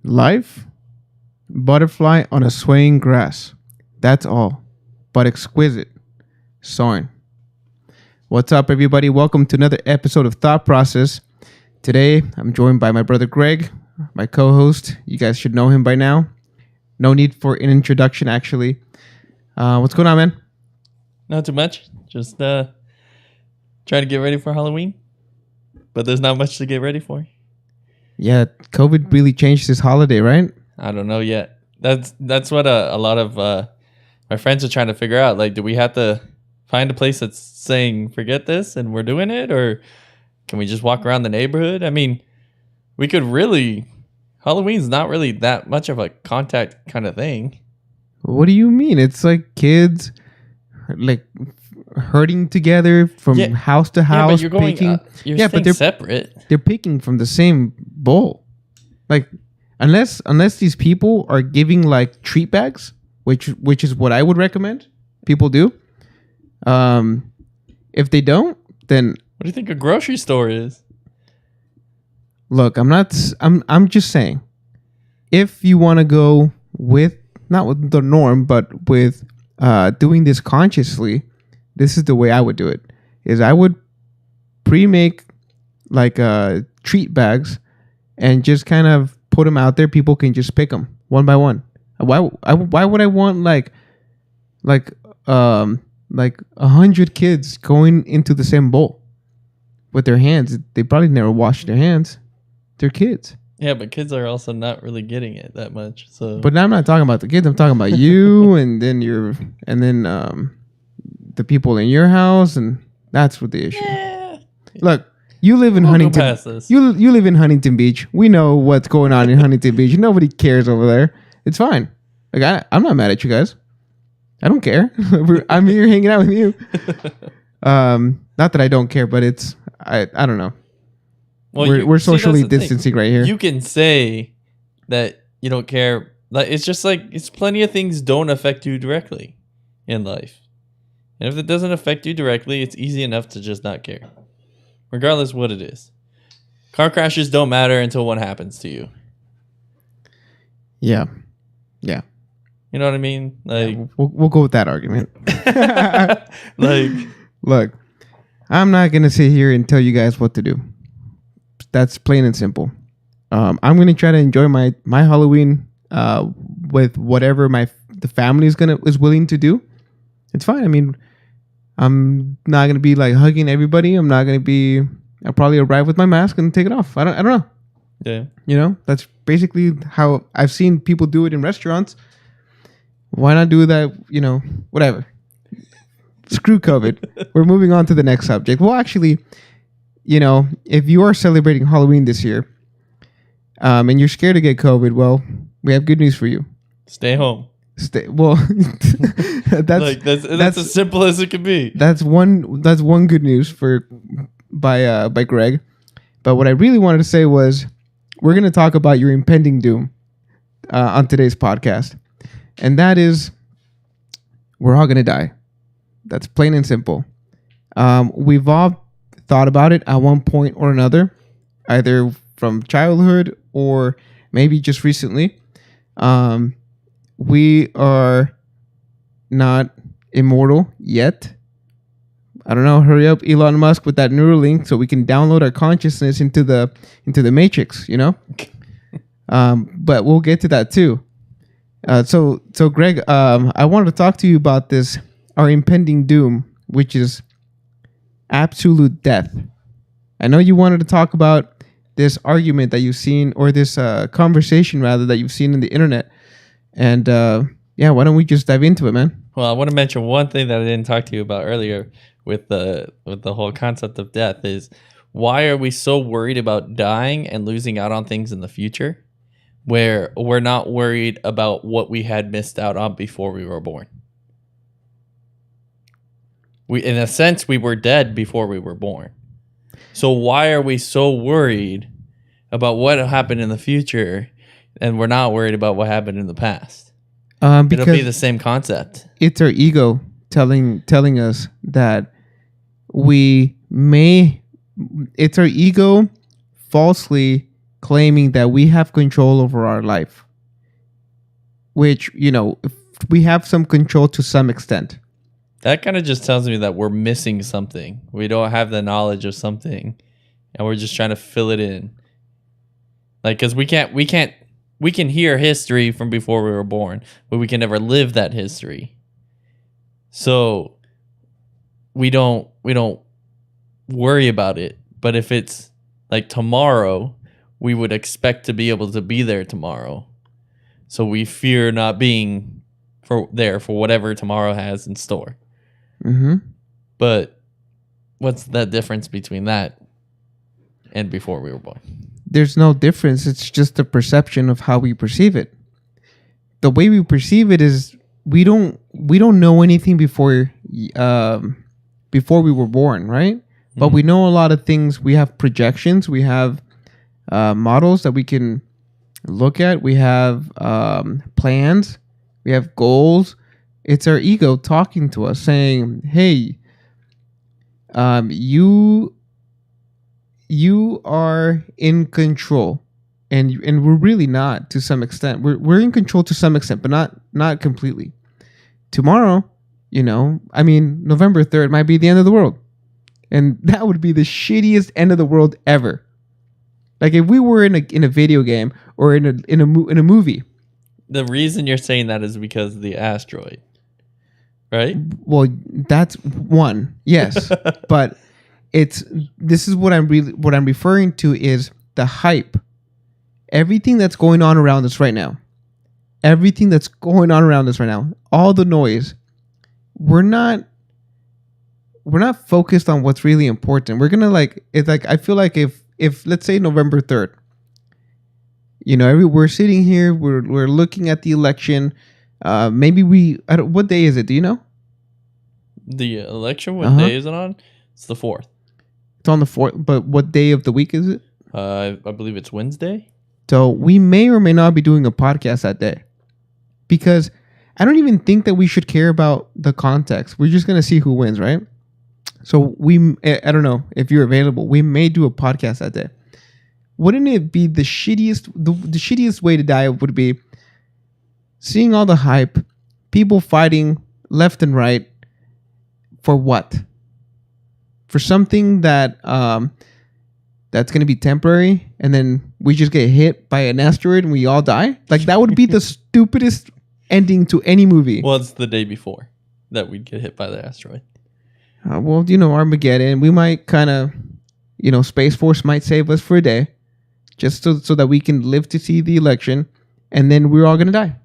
Life, butterfly on a swaying grass. That's all. But exquisite. Soren. What's up, everybody? Welcome to another episode of Thought Process. Today, I'm joined by my brother Greg, my co-host. You guys should know him by now. No need for an introduction, actually. What's going on, man? Not too much. Just trying to get ready for Halloween. But there's not much to get ready for. Yeah, COVID really changed this holiday, right? I don't know yet. That's what a lot of my friends are trying to figure out. Like, do we have to find a place that's saying, forget this, and we're doing it? Or can we just walk around the neighborhood? I mean, we could really... Halloween's not really that much of a contact kind of thing. What do you mean? It's like kids, like... herding together from house to house. Yeah, but you're going. But they're separate. They're picking from the same bowl. Like, unless these people are giving like treat bags, which is what I would recommend people do. If they don't, then what do you think a grocery store is? Look, I'm just saying, if you want to go with not with the norm, but with doing this consciously. This is the way I would do it. Is I would pre-make like treat bags and just kind of put them out there. People can just pick them one by one. Why would I want like 100 kids going into the same bowl with their hands? They probably never washed their hands. They're kids. Yeah, but kids are also not really getting it that much. So, but now I'm not talking about the kids. I'm talking about you and then the people in your house, and that's what the issue. Yeah. Look, you live in Huntington. You live in Huntington Beach. We know what's going on in Huntington Beach. Nobody cares over there. It's fine. Like I'm not mad at you guys. I don't care. I'm here hanging out with you. Not that I don't care, but it's I don't know. Well, we're socially distancing right here. You can say that you don't care. Like it's just like it's plenty of things don't affect you directly in life. And if it doesn't affect you directly, it's easy enough to just not care. Regardless what it is. Car crashes don't matter until one happens to you. Yeah. Yeah. You know what I mean? Like we'll go with that argument. Like, look, I'm not going to sit here and tell you guys what to do. That's plain and simple. I'm going to try to enjoy my Halloween with whatever the family is willing to do. It's fine. I mean, I'm not going to be like hugging everybody. I'm not going to be... I'll probably arrive with my mask and take it off. I don't know. Yeah. You know, that's basically how I've seen people do it in restaurants. Why not do that? You know, whatever. Screw COVID. We're moving on to the next subject. Well, actually, you know, if you are celebrating Halloween this year and you're scared to get COVID, well, we have good news for you. Stay home. Well, that's as simple as it can be. That's one good news by Greg. But what I really wanted to say was we're going to talk about your impending doom on today's podcast, and that is we're all going to die. That's plain and simple. We've all thought about it at one point or another, either from childhood or maybe just recently. We are not immortal yet. I don't know. Hurry up, Elon Musk, with that Neuralink, so we can download our consciousness into the Matrix. You know. But we'll get to that too. So Greg, I wanted to talk to you about this, our impending doom, which is absolute death. I know you wanted to talk about this argument that you've seen, or this conversation rather that you've seen in the internet. And why don't we just dive into it, man? Well, I want to mention one thing that I didn't talk to you about earlier with the whole concept of death is why are we so worried about dying and losing out on things in the future where we're not worried about what we had missed out on before we were born? In a sense, we were dead before we were born. So why are we so worried about what happened in the future and we're not worried about what happened in the past? Because it'll be the same concept. It's our ego telling us that we may... It's our ego falsely claiming that we have control over our life, which, if we have some control to some extent. That kind of just tells me that we're missing something. We don't have the knowledge of something, and we're just trying to fill it in. Like, because we can hear history from before we were born, but we can never live that history. So we don't worry about it. But if it's like tomorrow, we would expect to be able to be there tomorrow. So we fear not being there for whatever tomorrow has in store. Mm-hmm. But what's the difference between that and before we were born? There's no difference. It's just the perception of how we perceive it. The way we perceive it is we don't know anything before we were born, right? Mm-hmm. But we know a lot of things. We have projections. We have models that we can look at. We have plans. We have goals. It's our ego talking to us, saying, "Hey, you are in control," and we're really not. To some extent, we're in control to some extent, but not completely. Tomorrow, November 3rd might be the end of the world, and that would be the shittiest end of the world ever. Like if we were in a video game or in a movie. The reason you're saying that is because of the asteroid, right? Well, that's one, yes, but this is what I'm referring to is the hype. Everything that's going on around us right now. All the noise. We're not focused on what's really important. We're gonna I feel like if let's say November 3rd, we're sitting here, we're looking at the election. Maybe what day is it? Do you know? The election, what day is it on? It's the 4th. It's on the 4th, but what day of the week is it? I believe it's Wednesday. So we may or may not be doing a podcast that day, because I don't even think that we should care about the context. We're just gonna see who wins, right? So I don't know if you're available. We may do a podcast that day. Wouldn't it be the shittiest way to die would be seeing all the hype, people fighting left and right for what? For something that that's going to be temporary, and then we just get hit by an asteroid and we all die? Like, that would be the stupidest ending to any movie. Well, it's the day before that we'd get hit by the asteroid. Well, Armageddon, we might kind of, Space Force might save us for a day, just so that we can live to see the election, and then we're all going to die.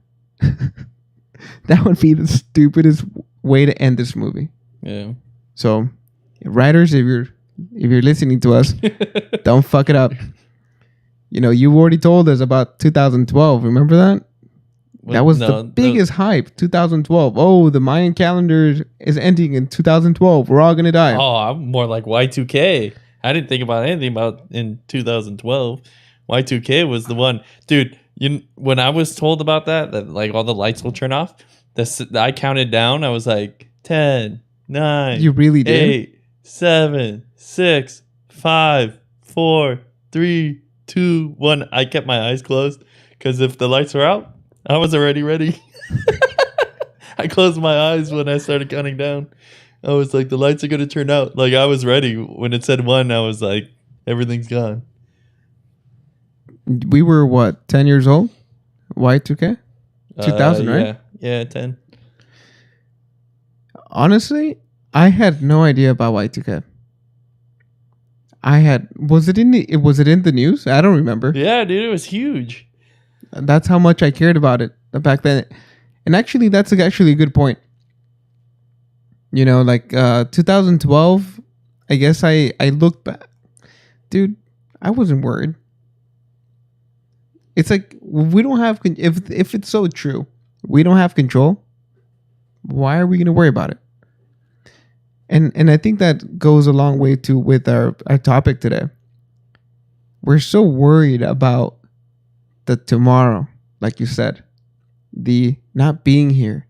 That would be the stupidest way to end this movie. Yeah. So, writers, if you're listening to us, don't fuck it up. You already told us about 2012. Remember that? That was the biggest hype. 2012. Oh, the Mayan calendar is ending in 2012. We're all gonna die. Oh, I'm more like Y2K. I didn't think about anything about in 2012. Y2K was the one, dude. When I was told about that like all the lights will turn off, I counted down. I was like 10, 9. You really did? 8, 7, 6, 5, 4, 3, 2, 1. I kept my eyes closed because if the lights were out, I was already ready. I closed my eyes when I started counting down. I was like, the lights are going to turn out. Like, I was ready. When it said 1, I was like, everything's gone. We were, what, 10 years old? Y2K? 2000, right? Yeah, 10. Honestly, I had no idea about Y2K. Was it in the news? I don't remember. Yeah, dude, it was huge. That's how much I cared about it back then. And actually, that's actually a good point. 2012, I guess I looked back. Dude, I wasn't worried. It's like, we don't have, if it's so true, we don't have control, why are we going to worry about it? And I think that goes a long way too with our topic today. We're so worried about the tomorrow, like you said, the not being here,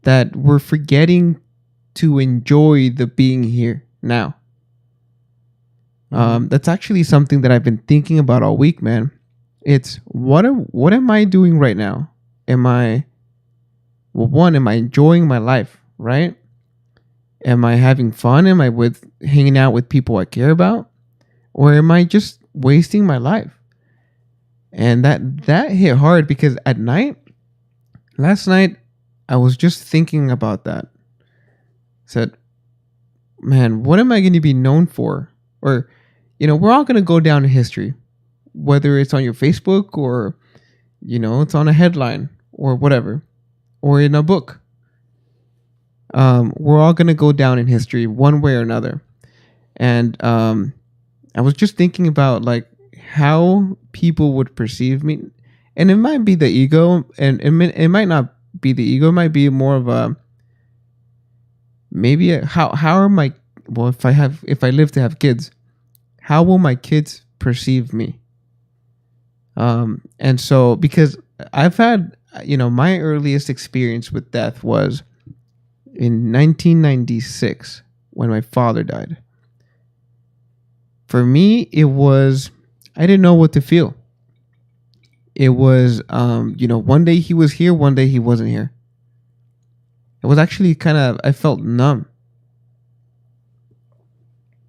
that we're forgetting to enjoy the being here now. That's actually something that I've been thinking about all week, man. It's what am I doing right now? Am I well, one, am I enjoying my life, right? Am I having fun? Am I with hanging out with people I care about? Or am I just wasting my life? And that hit hard because at night, last night, I was just thinking about that. Said, man, what am I going to be known for? Or, we're all going to go down in history, whether it's on your Facebook or, it's on a headline or whatever, or in a book. We're all going to go down in history one way or another. And I was just thinking about like how people would perceive me. And it might be the ego, and it might not be the ego. It might be more of a maybe how are my well if I live to have kids, how will my kids perceive me? And so because I've had my earliest experience with death was in 1996 when my father died. For me, it was I didn't know what to feel. It was one day he was here, one day he wasn't here. It was actually I felt numb.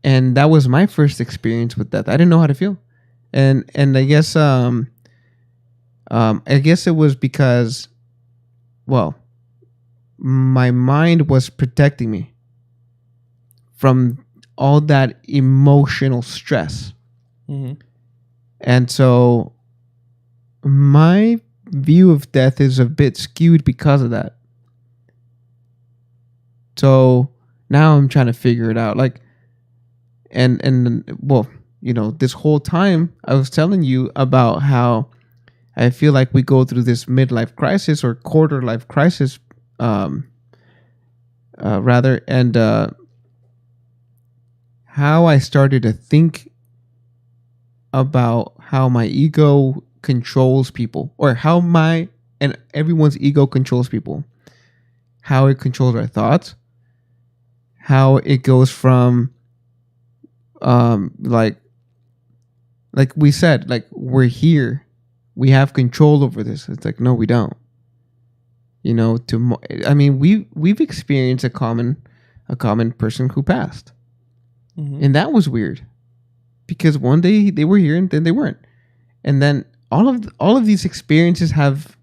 And that was my first experience with death. I didn't know how to feel. And I guess it was because my mind was protecting me from all that emotional stress. Mm-hmm. And so my view of death is a bit skewed because of that. So now I'm trying to figure it out. Like, this whole time I was telling you about how I feel like we go through this midlife crisis or quarter life crisis, rather, and how I started to think about how my ego controls people, or how my and everyone's ego controls people, how it controls our thoughts, how it goes from like we said, like we're here, we have control over this. It's like, no, we don't. We've experienced a common person who passed. Mm-hmm. And that was weird because one day they were here and then they weren't. And then all of these experiences have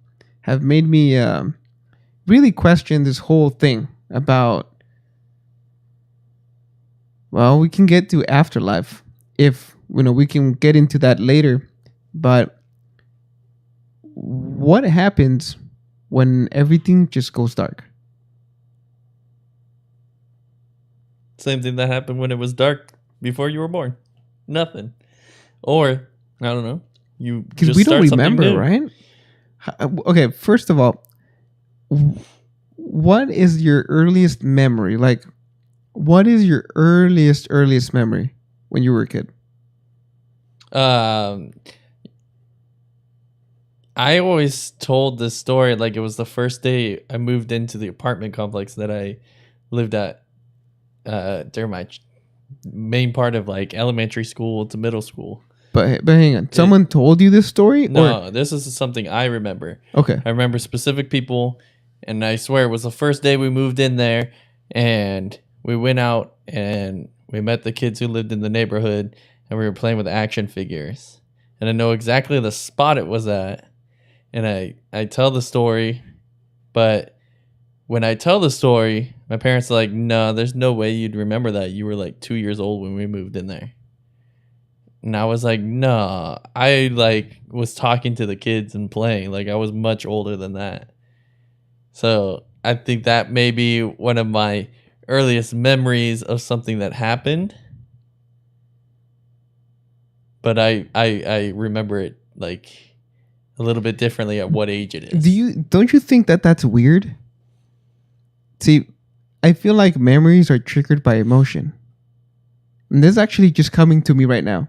made me really question this whole thing about, we can get to afterlife if we can get into that later, but what happens when everything just goes dark? Same thing that happened when it was dark before you were born. Nothing. Or, I don't know. You because we don't remember, right? Okay, first of all, what is your earliest memory? Like, what is your earliest memory when you were a kid? I always told this story like it was the first day I moved into the apartment complex that I lived at during my main part of like elementary school to middle school. But hang on, someone told you this story? No, this is something I remember. Okay. I remember specific people, and I swear it was the first day we moved in there, and we went out and we met the kids who lived in the neighborhood, and we were playing with action figures. And I know exactly the spot it was at. And I tell the story, but when I tell the story, my parents are like, no, there's no way you'd remember that. You were like 2 years old when we moved in there. And I was like, no, I like was talking to the kids and playing. Like I was much older than that. So I think that may be one of my earliest memories of something that happened. But I remember it like a little bit differently at what age it is. Don't you think that that's weird? See, I feel like memories are triggered by emotion. And this is actually just coming to me right now.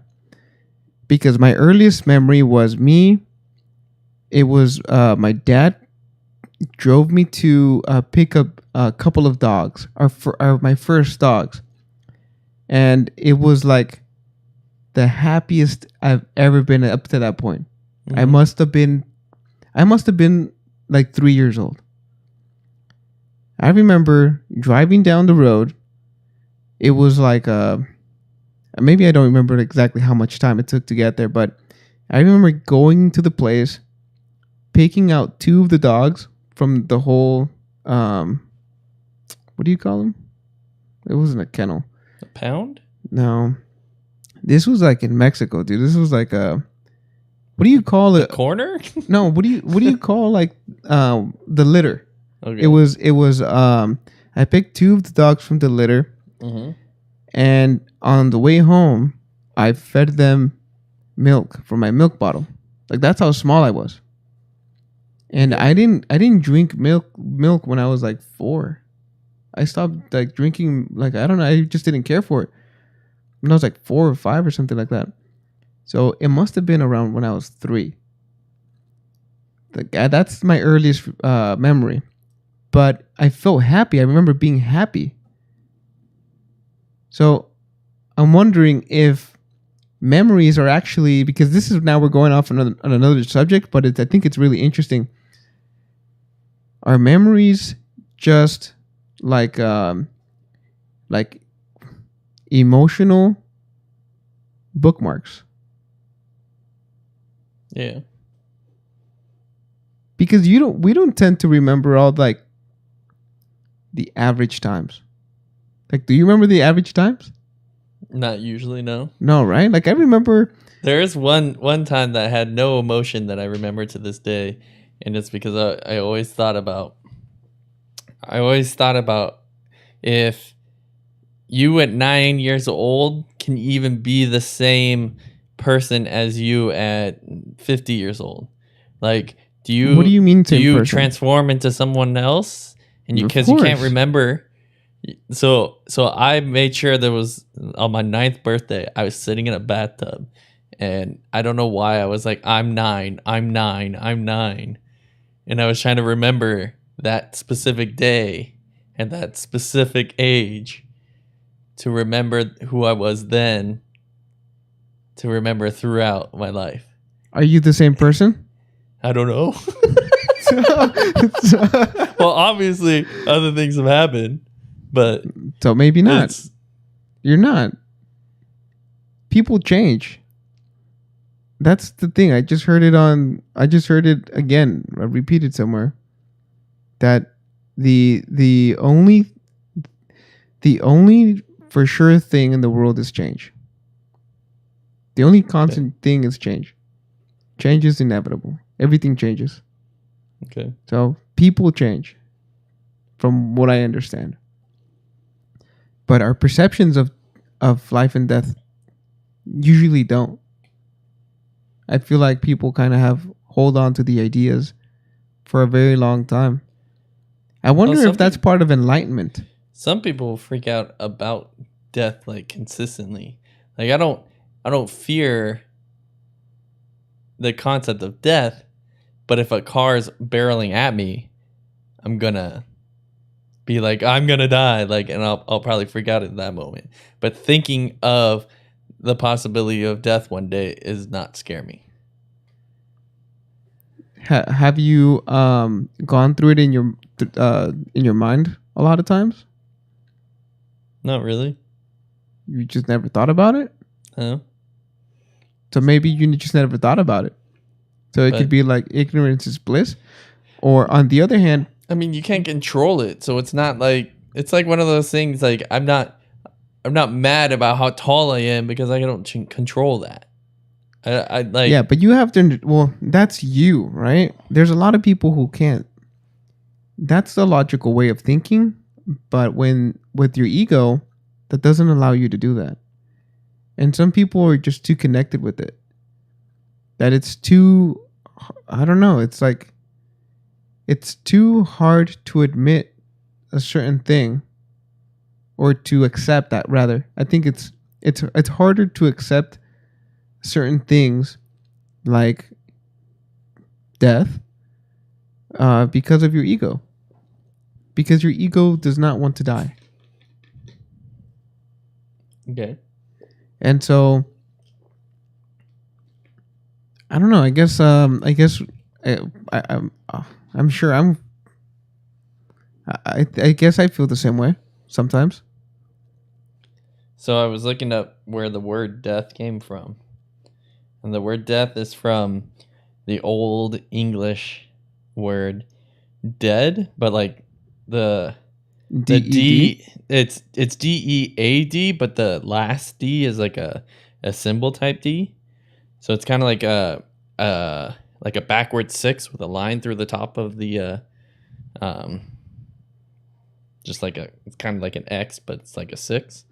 Because my earliest memory was me. It was my dad drove me to pick up a couple of dogs, my first dogs. And it was like the happiest I've ever been up to that point. Mhm. I must have been like 3 years old. I remember driving down the road. It was like maybe I don't remember exactly how much time it took to get there, but I remember going to the place, picking out two of the dogs from the whole what do you call them? It wasn't a kennel. A pound? No. This was like in Mexico, dude. This was like a what do you call it? Corner? No, what do you call like the litter? Okay. It was I picked two of the dogs from the litter, and on the way home I fed them milk from my milk bottle. Like that's how small I was. And I didn't drink milk when I was like 4. I stopped like drinking, like I don't know, I just didn't care for it when I was like 4 or 5 or something like that. So it must have been around when I was 3. That's my earliest memory. But I felt happy. I remember being happy. So I'm wondering if memories are actually, because this is now we're going off on another subject, but I think it's really interesting. Are memories just like emotional bookmarks? Yeah. Because we don't tend to remember all like the average times. Like, do you remember the average times? Not usually, no. No, right? Like I remember There is one time that had no emotion that I remember to this day, and it's because I always thought about if you at 9 years old can even be the same person as you at 50 years old. Like, what do you mean do same you person? transform into someone else? And Of because you can't course. remember. So I made sure there was on my 9th birthday, I was sitting in a bathtub, and I don't know why I was like, I'm 9, I'm 9, I'm 9. And I was trying to remember that specific day and that specific age to remember who I was then, to remember throughout my life. Are you the same person? I don't know. Well, obviously other things have happened, but So maybe not. it's You're not. People change. That's the thing. I just heard it again. I repeated somewhere that the only for sure thing in the world is change. The only constant thing is change. Change is inevitable. Everything changes. okay. So people change, from what I understand. But our perceptions of life and death usually don't. I feel like people kind of hold on to the ideas for a very long time. I wonder some if that's part of enlightenment. Some people freak out about death like consistently. Like I don't fear the concept of death, but if a car's barreling at me, I'm gonna be like, I'm gonna die, like, and I'll probably freak out at that moment. But thinking of the possibility of death one day is not scare me. Have you gone through it in your mind a lot of times? Not really. You just never thought about it? Huh? So maybe you just never thought about it. So it could be like ignorance is bliss. Or on the other hand, I mean, you can't control it, so it's not like it's like one of those things. Like I'm not mad about how tall I am because I don't control that. I like. yeah, but you have to. Well, that's you, right? There's a lot of people who can't. That's the logical way of thinking, but when with your ego, that doesn't allow you to do that. And some people are just too connected with it. That it's too. I don't know. It's like. It's too hard to admit a certain thing, or to accept that. Rather, I think it's harder to accept certain things like death because of your ego. Because your ego does not want to die. Okay. And so I don't know. I guess. I, I, I'm. I'm sure. I guess I feel the same way sometimes. So I was looking up where the word death came from. And the word death is from the Old English word dead, but like the the DED. D, it's DEAD, but the last D is a symbol type D. So it's kind of like a backward six with a line through the top of the um just like it's kind of like an X, but it's like a six.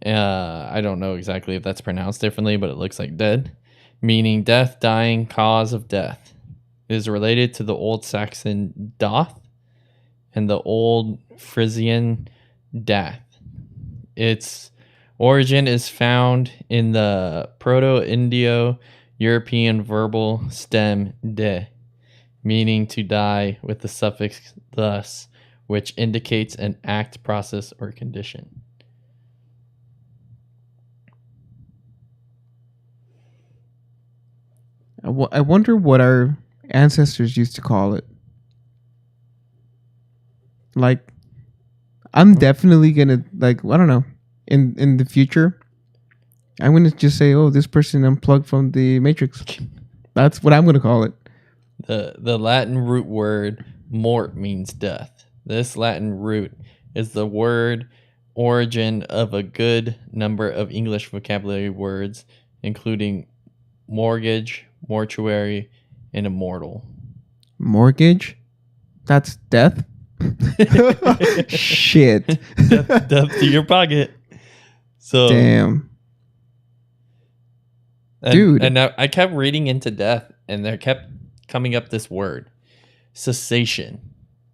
I don't know exactly if that's pronounced differently, but it looks like dead, meaning death, dying, cause of death. It is related to the Old Saxon doth and the Old Frisian dath. Its origin is found in the Proto-Indo-European verbal stem de, meaning to die, with the suffix thus, which indicates an act, process, or condition. I wonder what our ancestors used to call it. Like, I'm definitely gonna like. I don't know. In the future, I'm gonna just say, "Oh, this person unplugged from the Matrix." That's what I'm gonna call it. The Latin root word mort means death. This Latin root is the word origin of a good number of English vocabulary words, including mortgage, mortuary, and immortal. Mortgage. That's death. Shit. Death to your pocket. So Damn. dude. Dude. And I kept reading into death, and there kept coming up this word, cessation.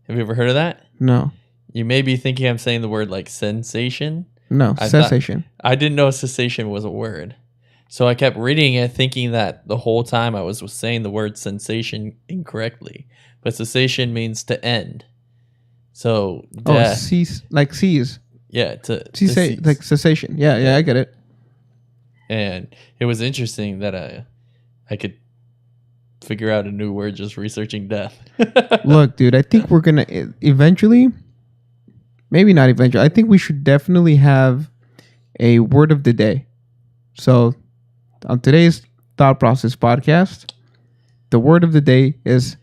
Have you ever heard of that? No. You may be thinking I'm saying the word like sensation. No. Cessation. I didn't know cessation was a word. So I kept reading it thinking that the whole time I was saying the word sensation incorrectly. But cessation means to end. So death. Cease, like cease. Yeah, to Cease, like cessation. Yeah, I get it. And it was interesting that I could figure out a new word just researching death. Look, dude, I think we're gonna eventually, maybe not eventually, I think we should definitely have a word of the day. So on today's Thought Process podcast, the word of the day is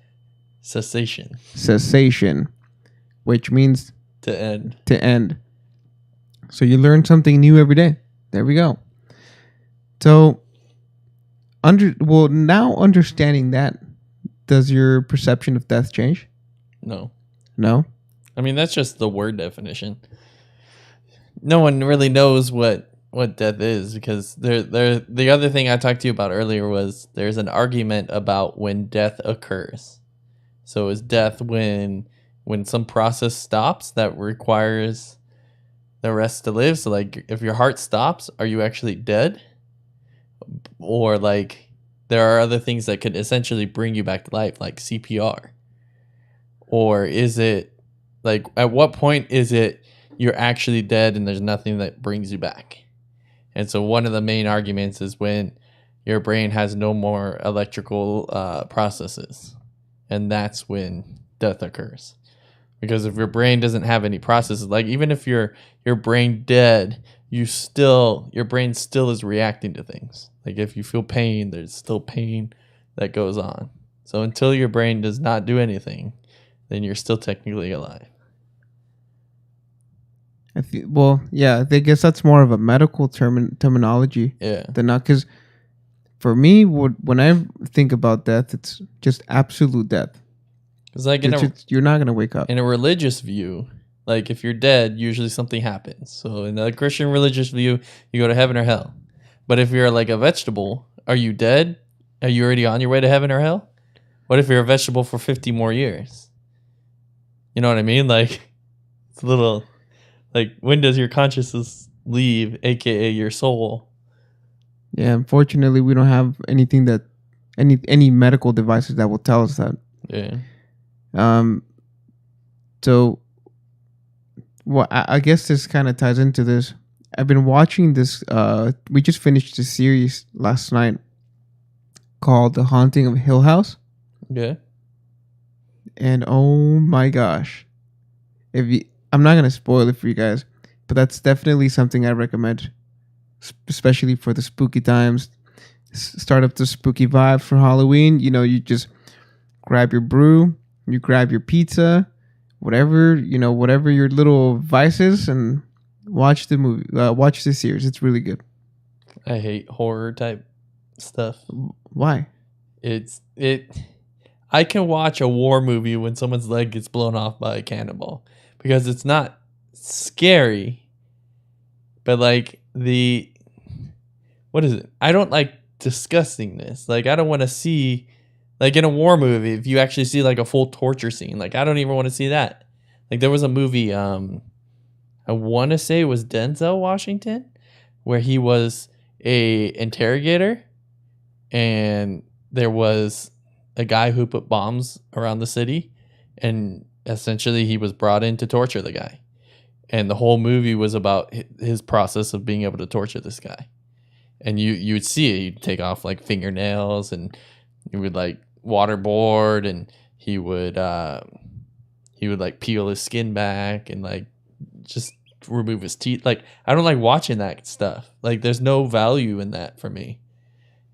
cessation. Cessation, which means to end. To end. So you learn something new every day. There we go. So now understanding that, does your perception of death change? No. No? I mean, that's just the word definition. No one really knows what death is, because the other thing I talked to you about earlier was there's an argument about when death occurs. So is death when some process stops that requires the rest to live? So like if your heart stops, are you actually dead? Or like there are other things that could essentially bring you back to life, like CPR. Or is it like, at what point is it you're actually dead and there's nothing that brings you back? And so one of the main arguments is when your brain has no more electrical processes. And that's when death occurs. Because if your brain doesn't have any processes, like even if your brain dead, your brain still is reacting to things. Like if you feel pain, there's still pain that goes on. So until your brain does not do anything, then you're still technically alive. I guess that's more of a medical terminology. Yeah. Than not, because for me, when I think about death, it's just absolute death. Because like you're not gonna wake up. In a religious view, like if you're dead, usually something happens. So in the Christian religious view, you go to heaven or hell. But if you're like a vegetable, are you dead? Are you already on your way to heaven or hell? What if you're a vegetable for 50 more years? You know what I mean? Like it's a little like, when does your consciousness leave, aka your soul? Yeah, unfortunately, we don't have anything that any medical devices that will tell us that. Yeah. So, well, I guess this kind of ties into this. I've been watching this. We just finished the series last night called The Haunting of Hill House. Yeah. And oh my gosh, I'm not gonna spoil it for you guys, but that's definitely something I recommend, especially for the spooky times. Start up the spooky vibe for Halloween. You just grab your brew, you grab your pizza, whatever whatever your little vices, and watch the movie. Watch the series. It's really good. I hate horror type stuff. Why? I can watch a war movie when someone's leg gets blown off by a cannonball because it's not scary, but like what is it? I don't like disgustingness. Like I don't want to see, like in a war movie, if you actually see like a full torture scene, like I don't even want to see that. Like there was a movie, I want to say it was Denzel Washington, where he was a interrogator, and there was a guy who put bombs around the city, and essentially he was brought in to torture the guy. And the whole movie was about his process of being able to torture this guy. And you would see it. He'd take off like fingernails, and he would like waterboard, and he would like peel his skin back and like just remove his teeth. Like I don't like watching that stuff. Like there's no value in that for me.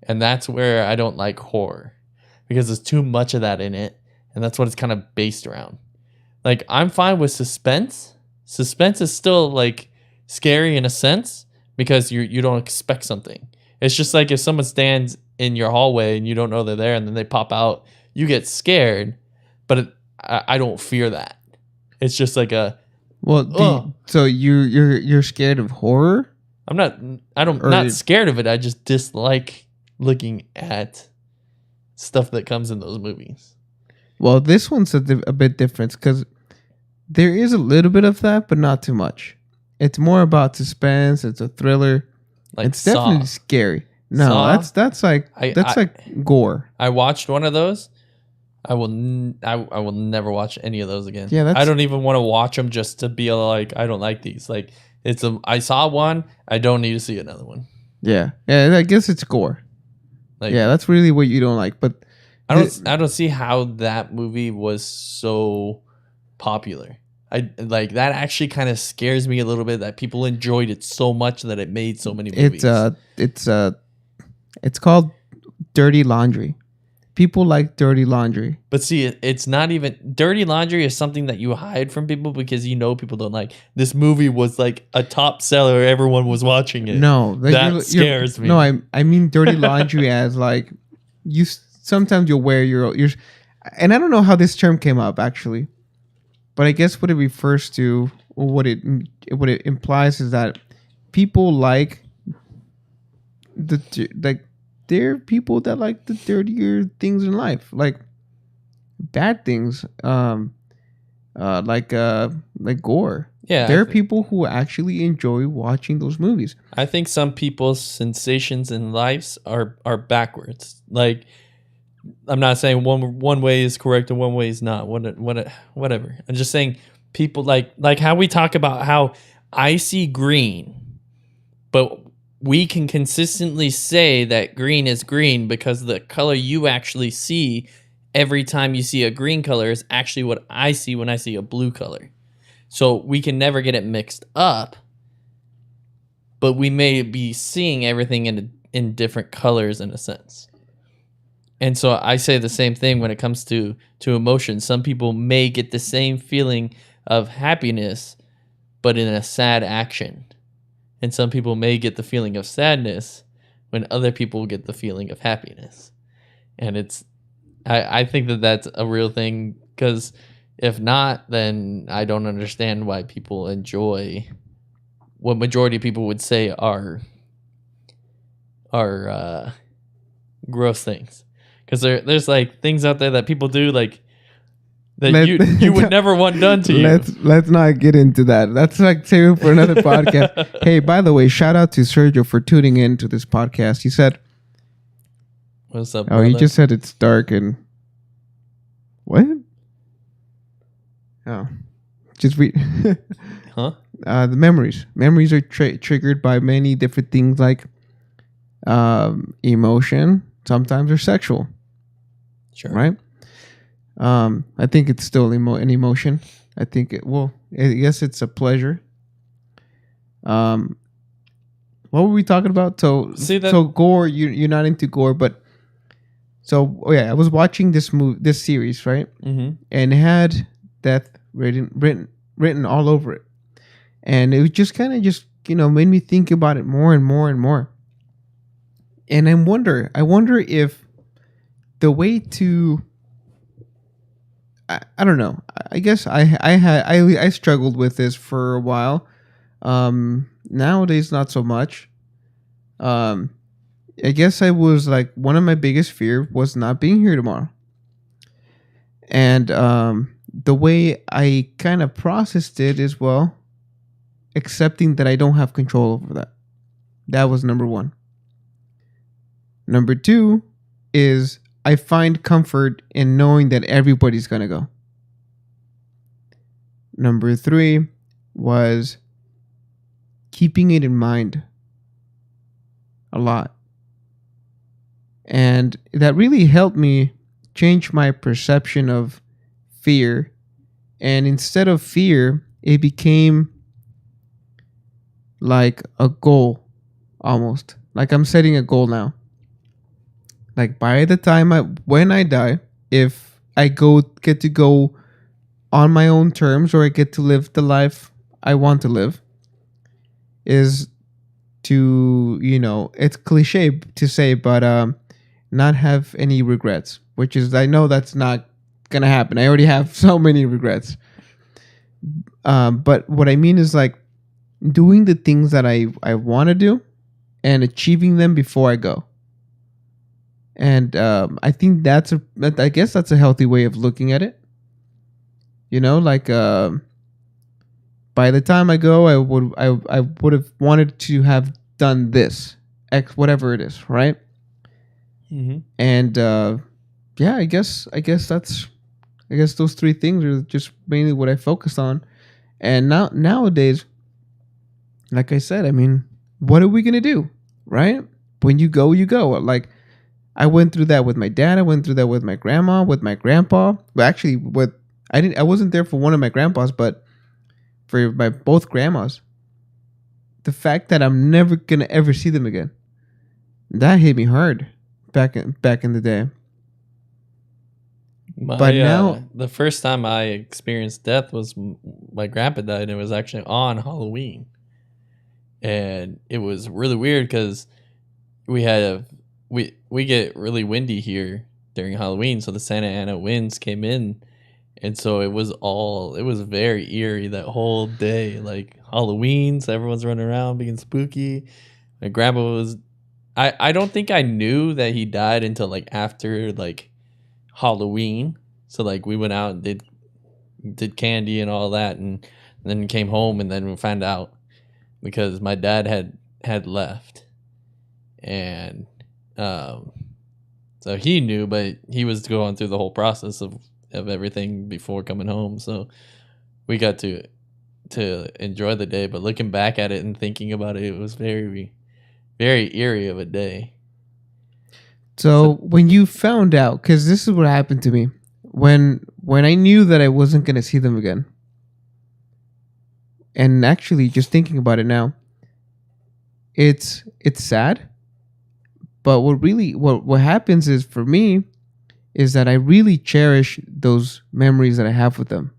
And that's where I don't like horror, because there's too much of that in it, and that's what it's kind of based around. Like I'm fine with suspense. Suspense is still like scary in a sense because you don't expect something. It's just like if someone stands in your hallway and you don't know they're there, and then they pop out, you get scared, but I don't fear that. It's just like so you're scared of horror? Not scared of it. I just dislike looking at stuff that comes in those movies. Well, this one's a bit different because there is a little bit of that, but not too much. It's more about suspense. It's a thriller. Like it's definitely scary. No, Saw? that's like gore. I watched one of those. I will never watch any of those again. Yeah, I don't even want to watch them just to be like, I don't like these. Like I saw one. I don't need to see another one. Yeah. I guess it's gore. Like, yeah, that's really what you don't like. But I don't see how that movie was so popular. I like that actually kind of scares me a little bit that people enjoyed it so much that it made so many movies. It's called Dirty Laundry. People like Dirty Laundry. But see, it's not even Dirty Laundry is something that you hide from people because people don't like. This movie was like a top seller. Everyone was watching it. No, like that scares me. No, I mean Dirty Laundry as like sometimes you'll wear your and I don't know how this term came up actually, but I guess what it refers to or what it implies is that people like there are people that like the dirtier things in life, like bad things, like gore. Yeah, there are people who actually enjoy watching those movies. I think some people's sensations in lives are backwards. Like, I'm not saying one way is correct and one way is not. Whatever. I'm just saying people like how we talk about how I see green, but we can consistently say that green is green because the color you actually see every time you see a green color is actually what I see when I see a blue color. So we can never get it mixed up, but we may be seeing everything in different colors in a sense. And so I say the same thing when it comes to emotion. Some people may get the same feeling of happiness, but in a sad action. And some people may get the feeling of sadness when other people get the feeling of happiness. And I think that that's a real thing, because if not, then I don't understand why people enjoy what majority of people would say are gross things. Because there's like things out there that people do like that you would never want done to you. Let's not get into that. That's like saving for another podcast. Hey, by the way, shout out to Sergio for tuning in to this podcast. He said, "What's up?" Oh, brother? he just said it's dark and what? Oh, just read. Huh? The memories. Memories are triggered by many different things like emotion, Sometimes they're sexual, Sure. right? I think it's still an emotion. I think I guess it's a pleasure. Um, what were we talking about? See that? So gore. You're not into gore, but I was watching this series, right? Mm-hmm. And it had death written all over it, and it was just kind of just made me think about it more and more and more. And I wonder if the way to I don't know. I guess I struggled with this for a while. Nowadays not so much. Um, I guess I was like one of my biggest fear was not being here tomorrow. And the way I kind of processed it is accepting that I don't have control over that. That was number one. Number two is I find comfort in knowing that everybody's gonna go. Number three was keeping it in mind a lot. And that really helped me change my perception of fear. And instead of fear, it became like a goal almost. Like I'm setting a goal now. Like by the time when I die, if I get to go on my own terms or I get to live the life I want to live, is to it's cliche to say, but not have any regrets, which is I know that's not gonna happen. I already have so many regrets. But what I mean is like doing the things that I want to do and achieving them before I go. And I think I guess that's a healthy way of looking at it. Like by the time I go, I would have wanted to have done this, X whatever it is, right? Mm-hmm. And yeah, I guess those three things are just mainly what I focused on. And nowadays, like I said, I mean, what are we gonna do, right? When you go, you go. Like I went through that with my dad. I went through that with my grandma, with my grandpa. But actually, I wasn't there for one of my grandpas, but for my both grandmas. The fact that I'm never gonna ever see them again, that hit me hard back in the day. But now, The first time I experienced death was my grandpa died, and it was actually on Halloween, and it was really weird because we get really windy here during Halloween, so the Santa Ana winds came in, and so it was very eerie that whole day, like Halloween, so everyone's running around being spooky. My grandpa was, I don't think I knew that he died until like after like Halloween. So like we went out and did candy and all that, and then came home, and then we found out because my dad had left, and so he knew, but he was going through the whole process of everything before coming home. So we got to enjoy the day, but looking back at it and thinking about it, it was very, very eerie of a day. So when you found out, because this is what happened to me, when I knew that I wasn't gonna see them again, and actually just thinking about it now, it's sad. But what happens is for me is that I really cherish those memories that I have with them.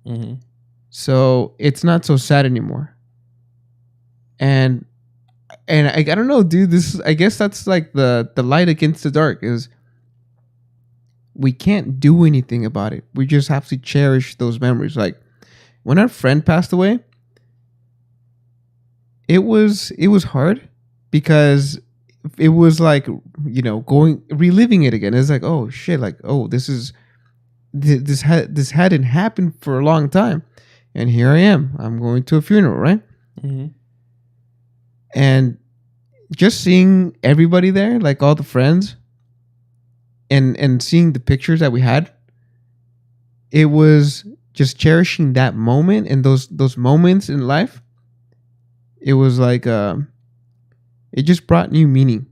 Mm-hmm. So it's not so sad anymore. And I don't know, dude. I guess that's like the light against the dark is we can't do anything about it. We just have to cherish those memories. Like when our friend passed away, it was hard because it was like reliving it again. It's like, oh shit, like, oh, this hadn't happened for a long time, and here I am. I'm going to a funeral, right? Mm-hmm. And just seeing everybody there, like all the friends, and seeing the pictures that we had, it was just cherishing that moment and those moments in life. It was like it just brought new meaning.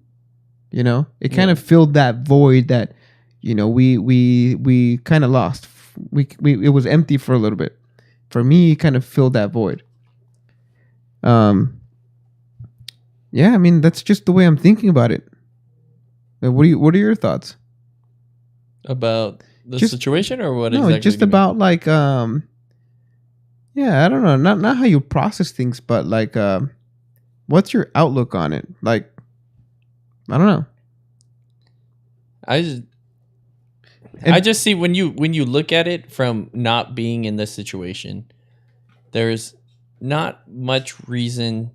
You know, it kind Yeah. of filled that void that, you know, we kind of lost. We it was empty for a little bit. For me, it kind of filled that void. Yeah, I mean, that's just the way I'm thinking about it. What are your thoughts? About the Just situation, or what no, exactly? just do you mean? about like yeah, I don't know, not how you process things, but like what's your outlook on it? Like, I don't know. I just, And I just see when you look at it from not being in this situation, there's not much reason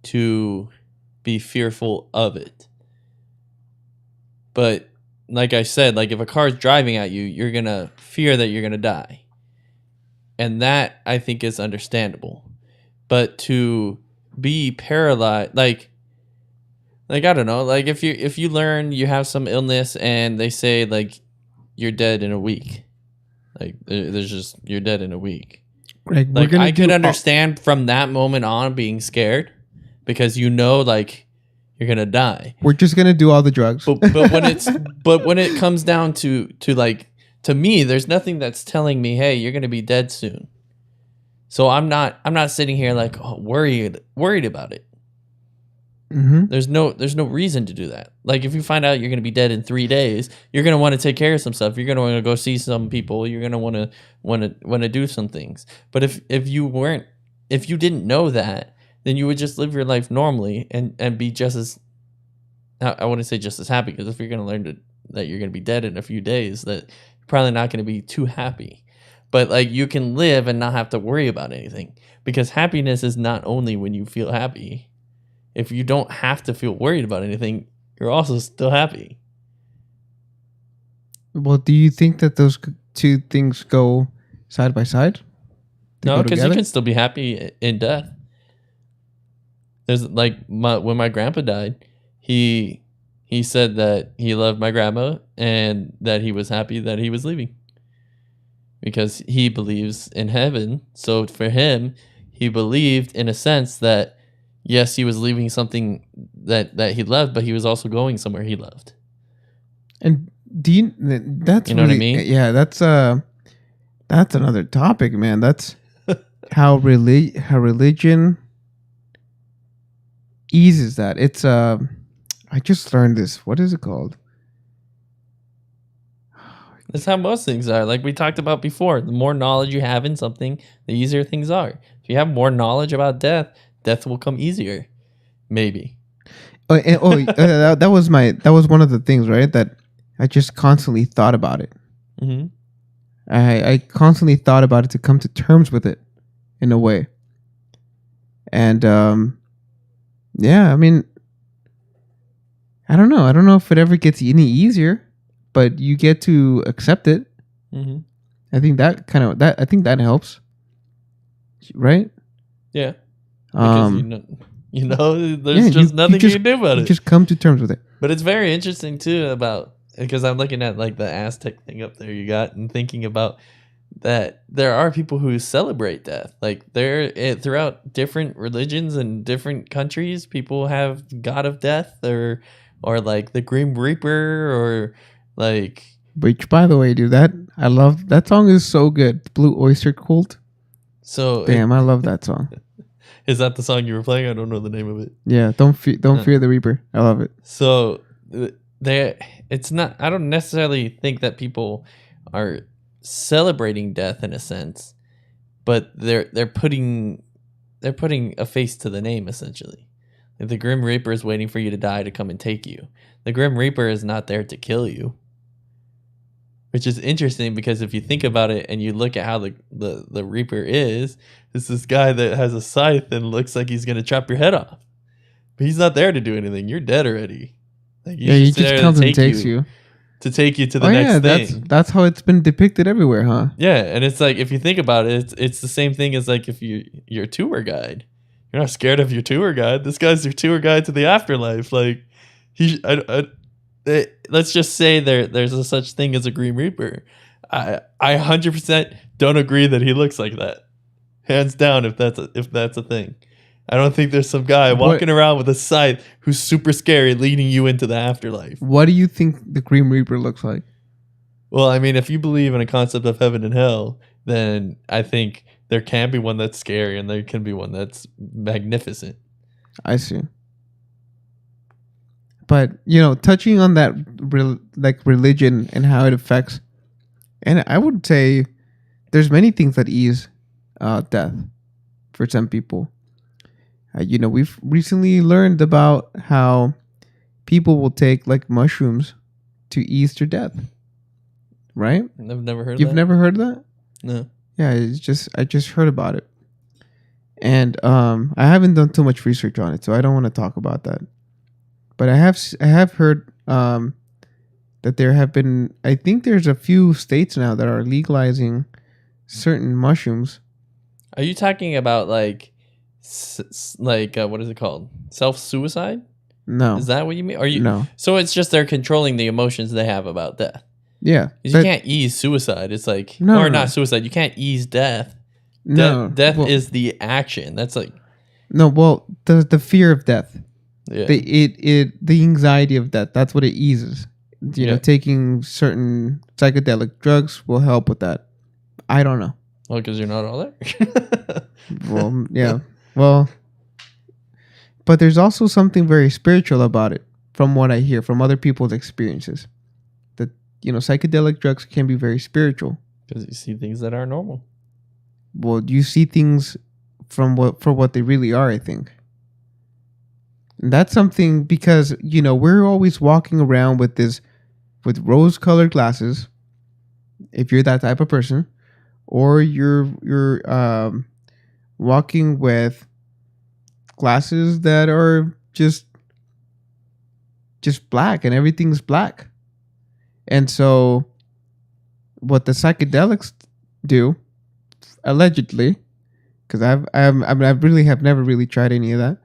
to be fearful of it. But like I said, like if a car's driving at you, you're gonna fear that you're gonna die, and that I think is understandable. But to be paralyzed, like I don't know, like if you learn you have some illness and they say like you're dead in a week, like there's just you're dead in a week. Greg, we're Like gonna I could do understand from that moment on being scared because you know like you're gonna die. we're just gonna do all the drugs. But when it comes down to like to me, there's nothing that's telling me, hey, you're gonna be dead soon. So I'm not sitting here like worried about it. Mm-hmm. There's no reason to do that. Like if you find out you're gonna be dead in 3 days, you're gonna want to take care of some stuff. You're gonna want to go see some people. You're gonna want to do some things. But if you didn't know that, then you would just live your life normally and be just as I wouldn't say just as happy, because if you're gonna learn that you're gonna be dead in a few days, that you're probably not gonna be too happy. But like you can live and not have to worry about anything, because happiness is not only when you feel happy. If you don't have to feel worried about anything, you're also still happy. Well, do you think that those two things go side by side? They No, go because you together? can still be happy in death. There's like when my grandpa died, he said that he loved my grandma and that he was happy that he was leaving, because he believes in heaven. So for him, he believed in a sense that yes, he was leaving something that he loved, but he was also going somewhere he loved. And do you? That's You know what I really mean? yeah. That's another topic, man. That's how religion eases that. It's I just learned this. What is it called? That's how most things are. Like we talked about before, the more knowledge you have in something, the easier things are. If you have more knowledge about death, death will come easier. Maybe. That was one of the things, right? That I just constantly thought about it. Mm-hmm. I constantly thought about it to come to terms with it in a way. And yeah, I mean, I don't know. I don't know if it ever gets any easier, but you get to accept it. Mm-hmm. I think that helps, right? Yeah. Because there's yeah, just nothing you can do about you it. just come to terms with it. But it's very interesting too about, because I'm looking at like the Aztec thing up there you got, and thinking about that there are people who celebrate death. Like throughout different religions and different countries, people have God of Death or like the Grim Reaper, or like. Which, by the way, dude, I love that song. Is so good. Blue Oyster Cult. So Damn, I love that song. Is that the song you were playing? I don't know the name of it. Yeah, don't fear the Reaper. I love it. So it's not. I don't necessarily think that people are celebrating death in a sense, but they're putting a face to the name essentially. Like the Grim Reaper is waiting for you to die to come and take you. The Grim Reaper is not there to kill you. Which is interesting, because if you think about it and you look at how the Reaper is, it's this guy that has a scythe and looks like he's gonna chop your head off. But he's not there to do anything. You're dead already. Like He just comes and takes you. To take you to the next thing. That's how it's been depicted everywhere, huh? Yeah, and it's like if you think about it, it's the same thing as like if you're a tour guide. You're not scared of your tour guide. This guy's your tour guide to the afterlife. Like let's just say there's a such thing as a Green Reaper. I 100% don't agree that he looks like that. Hands down, if that's a thing. I don't think there's some guy walking around with a scythe who's super scary leading you into the afterlife. What do you think the Grim Reaper looks like? Well, I mean, if you believe in a concept of heaven and hell, then I think there can be one that's scary and there can be one that's magnificent. I see. But, touching on that religion and how it affects, and I would say there's many things that ease death for some people. We've recently learned about how people will take like mushrooms to ease their death. Right? I've never heard of that. You've never heard of that? No. Yeah, I just heard about it. And I haven't done too much research on it, so I don't want to talk about that. But I have heard that there have been, I think there's a few states now that are legalizing certain mushrooms. Are you talking about like what is it called? Self-suicide? No. Is that what you mean? Are you? No. So it's just they're controlling the emotions they have about death. Yeah. You can't ease suicide. It's like, not suicide. You can't ease death. No. Death is the action. That's like. No, well, the fear of death. Yeah. The anxiety of death. That's what it eases. Taking certain psychedelic drugs will help with that. I don't know. Well, because you're not all there. Well, yeah. Well, but there's also something very spiritual about it, from what I hear from other people's experiences. That psychedelic drugs can be very spiritual because you see things that are normal. Well, you see things for what they really are, I think. And that's something because we're always walking around with rose-colored glasses. If you're that type of person, or you're walking with glasses that are just black and everything's black. And so what the psychedelics do, allegedly, because I really have never really tried any of that.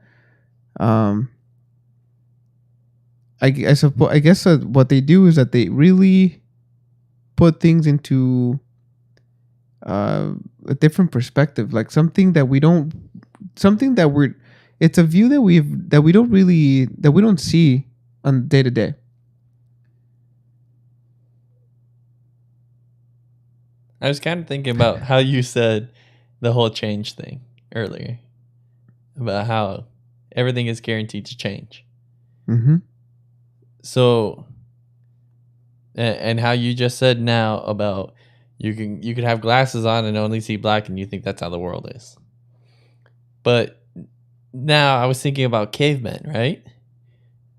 I suppose, I guess what they do is that they really put things into a different perspective, like something that it's a view that we don't see on day to day. I was kind of thinking about how you said the whole change thing earlier, about how everything is guaranteed to change. Mm-hmm. So, and how you just said now about you could have glasses on and only see black, and you think that's how the world is. But now I was thinking about cavemen, right?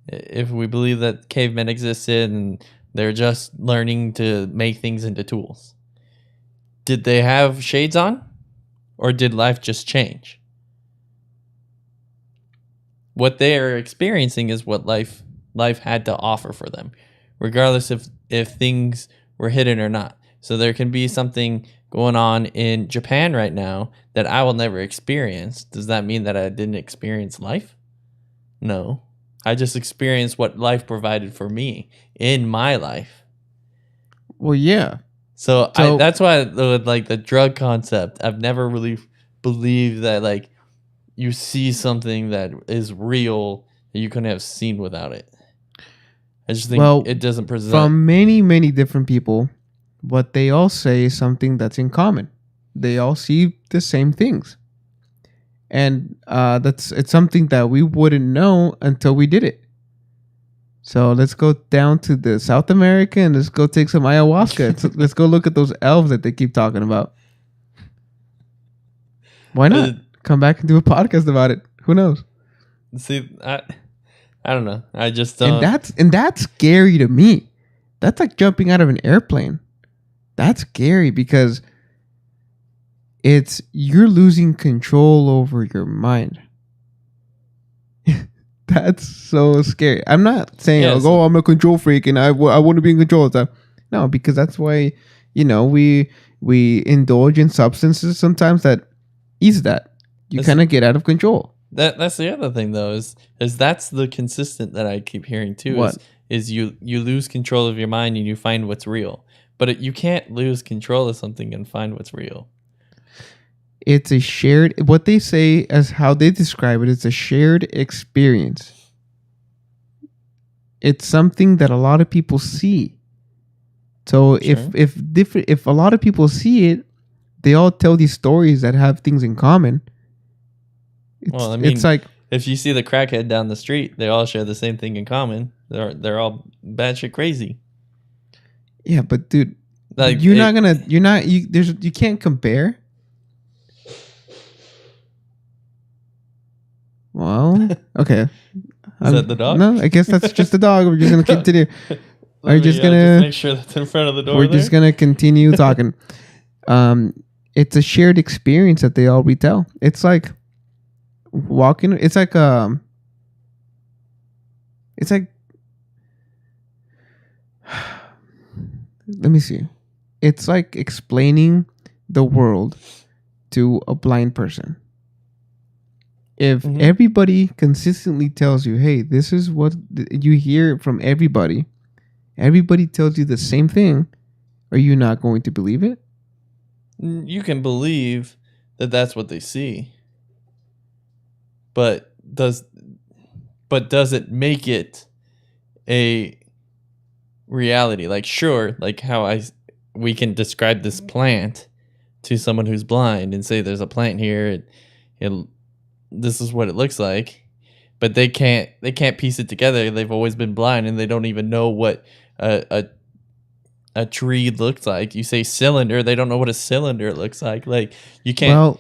If we believe that cavemen existed and they're just learning to make things into tools, did they have shades on, or did life just change? What they are experiencing is what life had to offer for them, regardless if things were hidden or not. So there can be something going on in Japan right now that I will never experience. Does that mean that I didn't experience life? No. I just experienced what life provided for me in my life. Well, yeah. So that's why the drug concept, I've never really believed that like you see something that is real that you couldn't have seen without it. I just think it doesn't present. From many, many different people, what they all say is something that's in common. They all see the same things. And it's something that we wouldn't know until we did it. So let's go down to the South America and let's go take some ayahuasca. Let's go look at those elves that they keep talking about. Why not? Come back and do a podcast about it. Who knows? See, I don't know. I just don't. And that's scary to me. That's like jumping out of an airplane. That's scary because you're losing control over your mind. That's so scary. I'm not saying, I'm a control freak and I want to be in control of stuff. No, because that's why, we indulge in substances sometimes that ease that. You kind of get out of control. That's the other thing though, is that's the consistent that I keep hearing too. What? Is you lose control of your mind and you find what's real. But you can't lose control of something and find what's real. It's a shared, what they say as how they describe it, it's a shared experience. It's something that a lot of people see. So Sure. if a lot of people see it, they all tell these stories that have things in common. Well, I It's mean, like, if you see the crackhead down the street, they all share the same thing in common. They're all batshit crazy. yeah, but dude, Like you can't compare. Well, okay. Is that the dog? No, I guess that's just the dog. We're just gonna continue. Let me just make sure that's in front of the door. We're just gonna continue talking. It's a shared experience that they all retell. It's like walking. It's like let me see. It's like explaining the world to a blind person. If everybody consistently tells you, hey, this is what you hear from everybody tells you the same thing, are you not going to believe it? You can believe that that's what they see, but does it make it a reality? Like, sure, like how we can describe this plant to someone who's blind and say there's a plant here, this is what it looks like, but they can't piece it together. They've always been blind and they don't even know what a tree looks like. You say cylinder, they don't know what a cylinder looks like. Like, you can't. Well,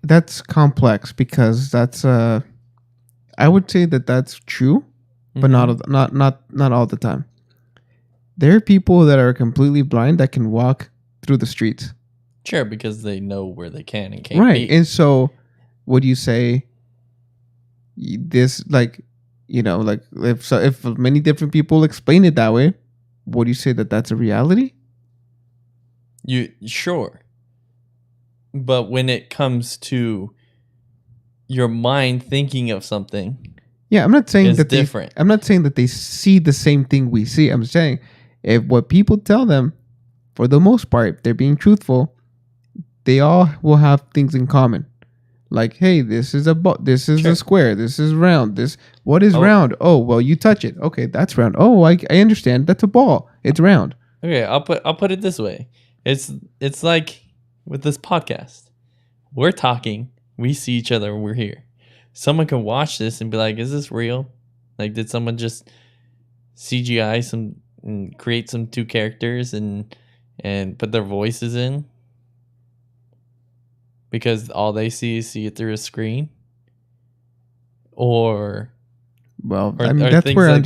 that's complex because that's I would say that's true, but not all the time. There are people that are completely blind that can walk through the streets. Sure, because they know where they can and can't. Right, and so would you say this, like, like if many different people explain it that way, would you say that that's a reality? Sure, but when it comes to your mind thinking of something, yeah, I'm not saying that different. I'm not saying that they see the same thing we see. I'm saying if what people tell them, for the most part, if they're being truthful, they all will have things in common. Like, hey, this is a square. This is round. What is round? Oh, well, you touch it. Okay, that's round. Oh, I understand. That's a ball. It's round. Okay, I'll put it this way. It's like with this podcast. We're talking. We see each other. We're here. Someone can watch this and be like, "Is this real? Like, did someone just CGI some and create some two characters and put their voices in?" Because all they see it through a screen, or I mean, that's where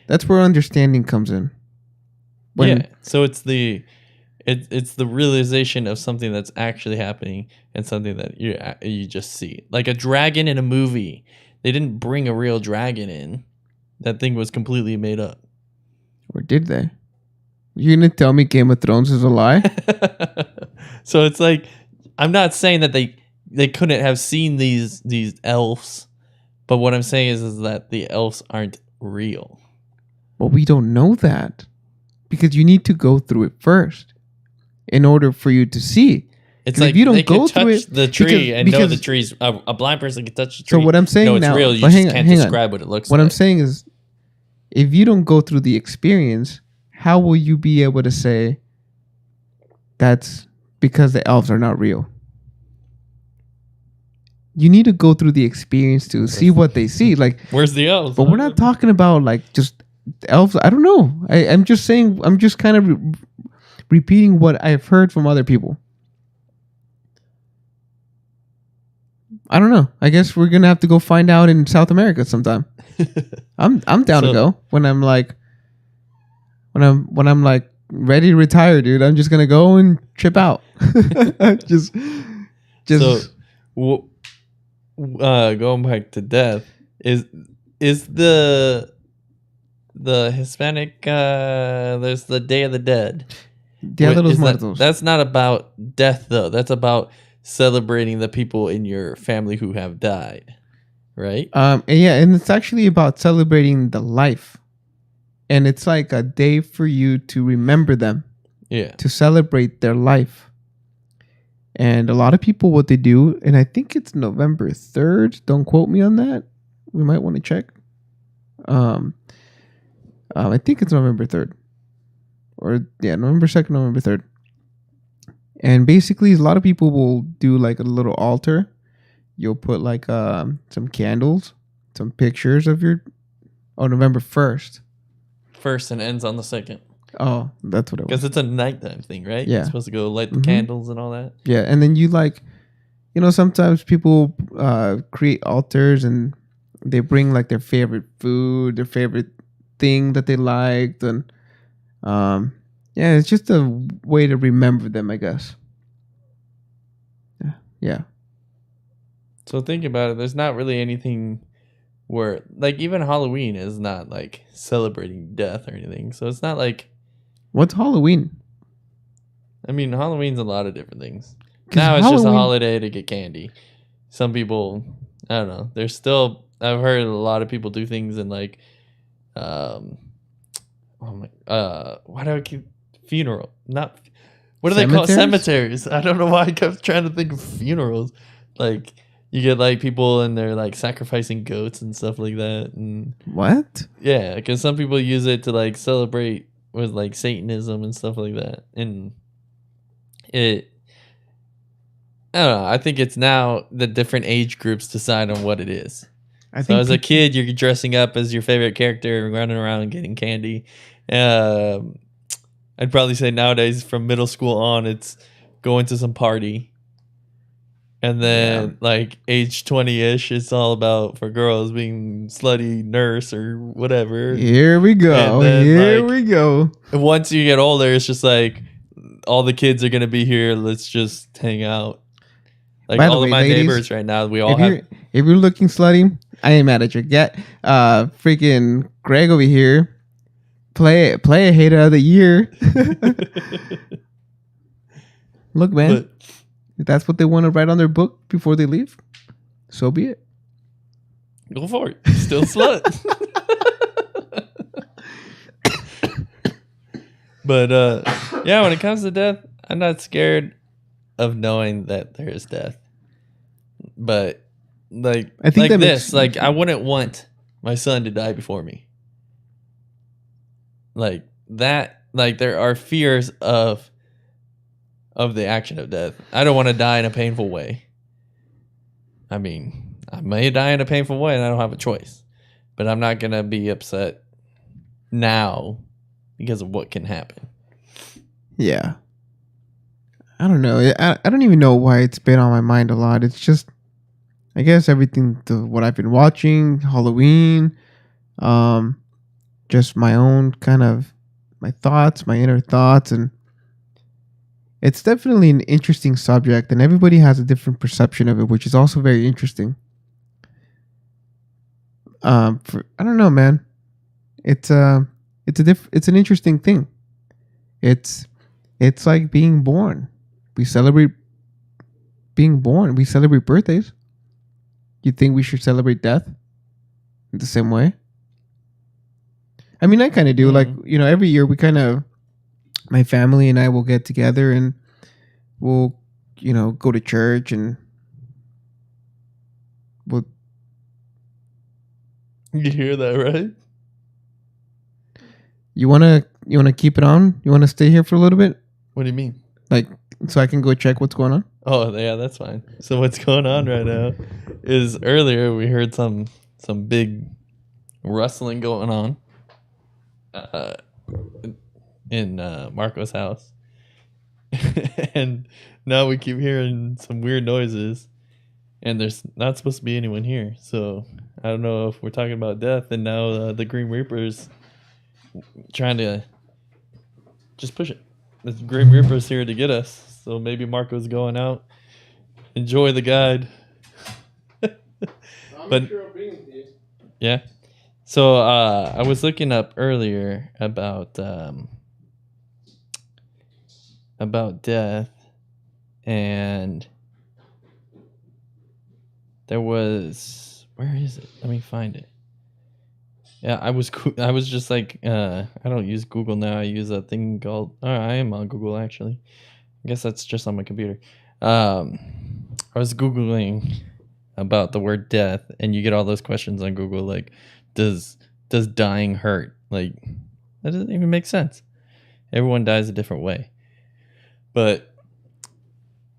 that's where understanding comes in. So it's the realization of something that's actually happening and something that you just see, like a dragon in a movie. They didn't bring a real dragon in; that thing was completely made up. Or did they? You gonna tell me Game of Thrones is a lie? So it's like, I'm not saying that they couldn't have seen these elves, but what I'm saying is that the elves aren't real. Well, we don't know that because you need to go through it first in order for you to see. It's like, if you don't go through it, the tree and know the tree's a blind person can touch the tree. So what I'm saying now, it's real. You just can't describe what it looks like. What I'm saying is, if you don't go through the experience, how will you be able to say that's because the elves are not real? You need to go through the experience to see what they see. Like, where's the elves? But we're not talking about like just elves. I don't know. I'm just saying. I'm just kind of repeating what I've heard from other people. I don't know. I guess we're gonna have to go find out in South America sometime. I'm down to go when I'm like ready to retire, dude. I'm just gonna go and trip out. just. So, going back to death, is the Hispanic there's the Day of the Dead. Dia de los Muertos. That's not about death though. That's about celebrating the people in your family who have died, right? And it's actually about celebrating the life. And it's like a day for you to remember them. Yeah. To celebrate their life. And a lot of people, what they do, and I think it's November 3rd. Don't quote me on that. We might want to check. Um, I think it's November 3rd. Or, yeah, November 2nd, November 3rd. And basically, a lot of people will do like a little altar. You'll put like some candles, some pictures of your. Oh, November 1st. First and ends on the 2nd. Oh, that's what it was. Because it's a nighttime thing, right? Yeah. You're supposed to go light the candles and all that. Yeah, and then you like, sometimes people create altars and they bring like their favorite food, their favorite thing that they liked, and yeah, it's just a way to remember them, I guess. Yeah. So think about it. There's not really anything where, like, even Halloween is not like celebrating death or anything. So it's not like. What's Halloween? I mean, Halloween's a lot of different things. Now it's just a holiday to get candy. Some people, I don't know. There's still, I've heard a lot of people do things in like, why do I keep funeral? Not, what do they call cemeteries? I don't know why I kept trying to think of funerals. Like, you get like people and they're like sacrificing goats and stuff like that. And what? Yeah, because some people use it to like celebrate with like Satanism and stuff like that. And I don't know. I think it's now the different age groups decide on what it is. So as a kid, you're dressing up as your favorite character and running around and getting candy. I'd probably say nowadays from middle school on, it's going to some party. And then like age 20-ish, it's all about for girls being slutty nurse or whatever. Here we go. Here we go. Once you get older, it's just like all the kids are going to be here. Let's just hang out. Like all of my neighbors right now, we all have. If you're looking slutty, I ain't mad at you. Get freaking Greg over here. Play a hater of the year. Look, man. If that's what they want to write on their book before they leave, so be it. Go for it. Still slut. But yeah, when it comes to death, I'm not scared of knowing that there is death. But like I think like this, like I wouldn't want my son to die before me. Like that, like there are fears of the action of death. I don't want to die in a painful way. I mean, I may die in a painful way and I don't have a choice. But I'm not going to be upset now because of what can happen. Yeah. I don't know. I don't even know why it's been on my mind a lot. It's just, I guess everything, what I've been watching, Halloween, just my own kind of, my thoughts, my inner thoughts, and it's definitely an interesting subject, and everybody has a different perception of it, which is also very interesting. I don't know, man. It's an interesting thing. It's like being born. We celebrate being born. We celebrate birthdays. You think we should celebrate death in the same way? I mean, I kind of do. Like, every year we kind of, my family and I will get together and we'll, go to church and we'll. You hear that, right? You wanna keep it on? You wanna stay here for a little bit? What do you mean? Like, so I can go check what's going on? Oh yeah, that's fine. So what's going on right now is earlier we heard some big rustling going on in Marco's house. And now we keep hearing some weird noises and there's not supposed to be anyone here. So I don't know if we're talking about death and now the Grim Reaper's trying to just push it. The Grim Reaper's here to get us. So maybe Marco's going out. Enjoy the guide. But yeah. So I was looking up earlier about death, and there was, where is it? Let me find it. Yeah, I was just like I don't use Google now. I use a thing called I am on Google actually. I guess that's just on my computer. I was Googling about the word death, and you get all those questions on Google like, does dying hurt? Like, that doesn't even make sense. Everyone dies a different way. But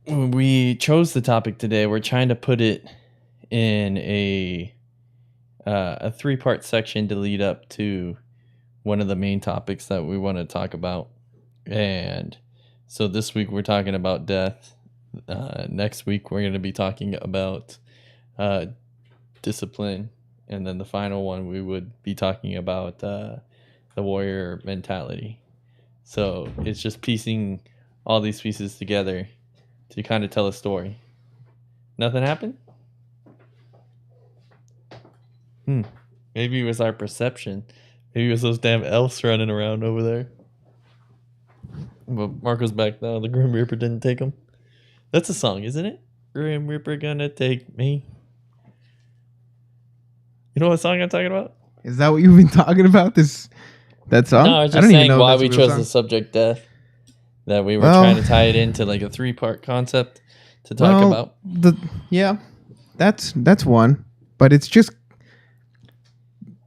when we chose the topic today, we're trying to put it in a 3-part section to lead up to one of the main topics that we want to talk about. And so this week we're talking about death. Next week we're going to be talking about discipline, and then the final one we would be talking about the warrior mentality. So it's just piecing all these pieces together to kind of tell a story. Nothing happened? Maybe it was our perception. Maybe it was those damn elves running around over there. But Marco's back now. The Grim Reaper didn't take him. That's a song, isn't it? Grim Reaper gonna take me. You know what song I'm talking about? Is that what you've been talking about? That song? No, I was just saying why we chose the subject death. That we were trying to tie it into like a 3-part concept to talk about. That's one. But it's just,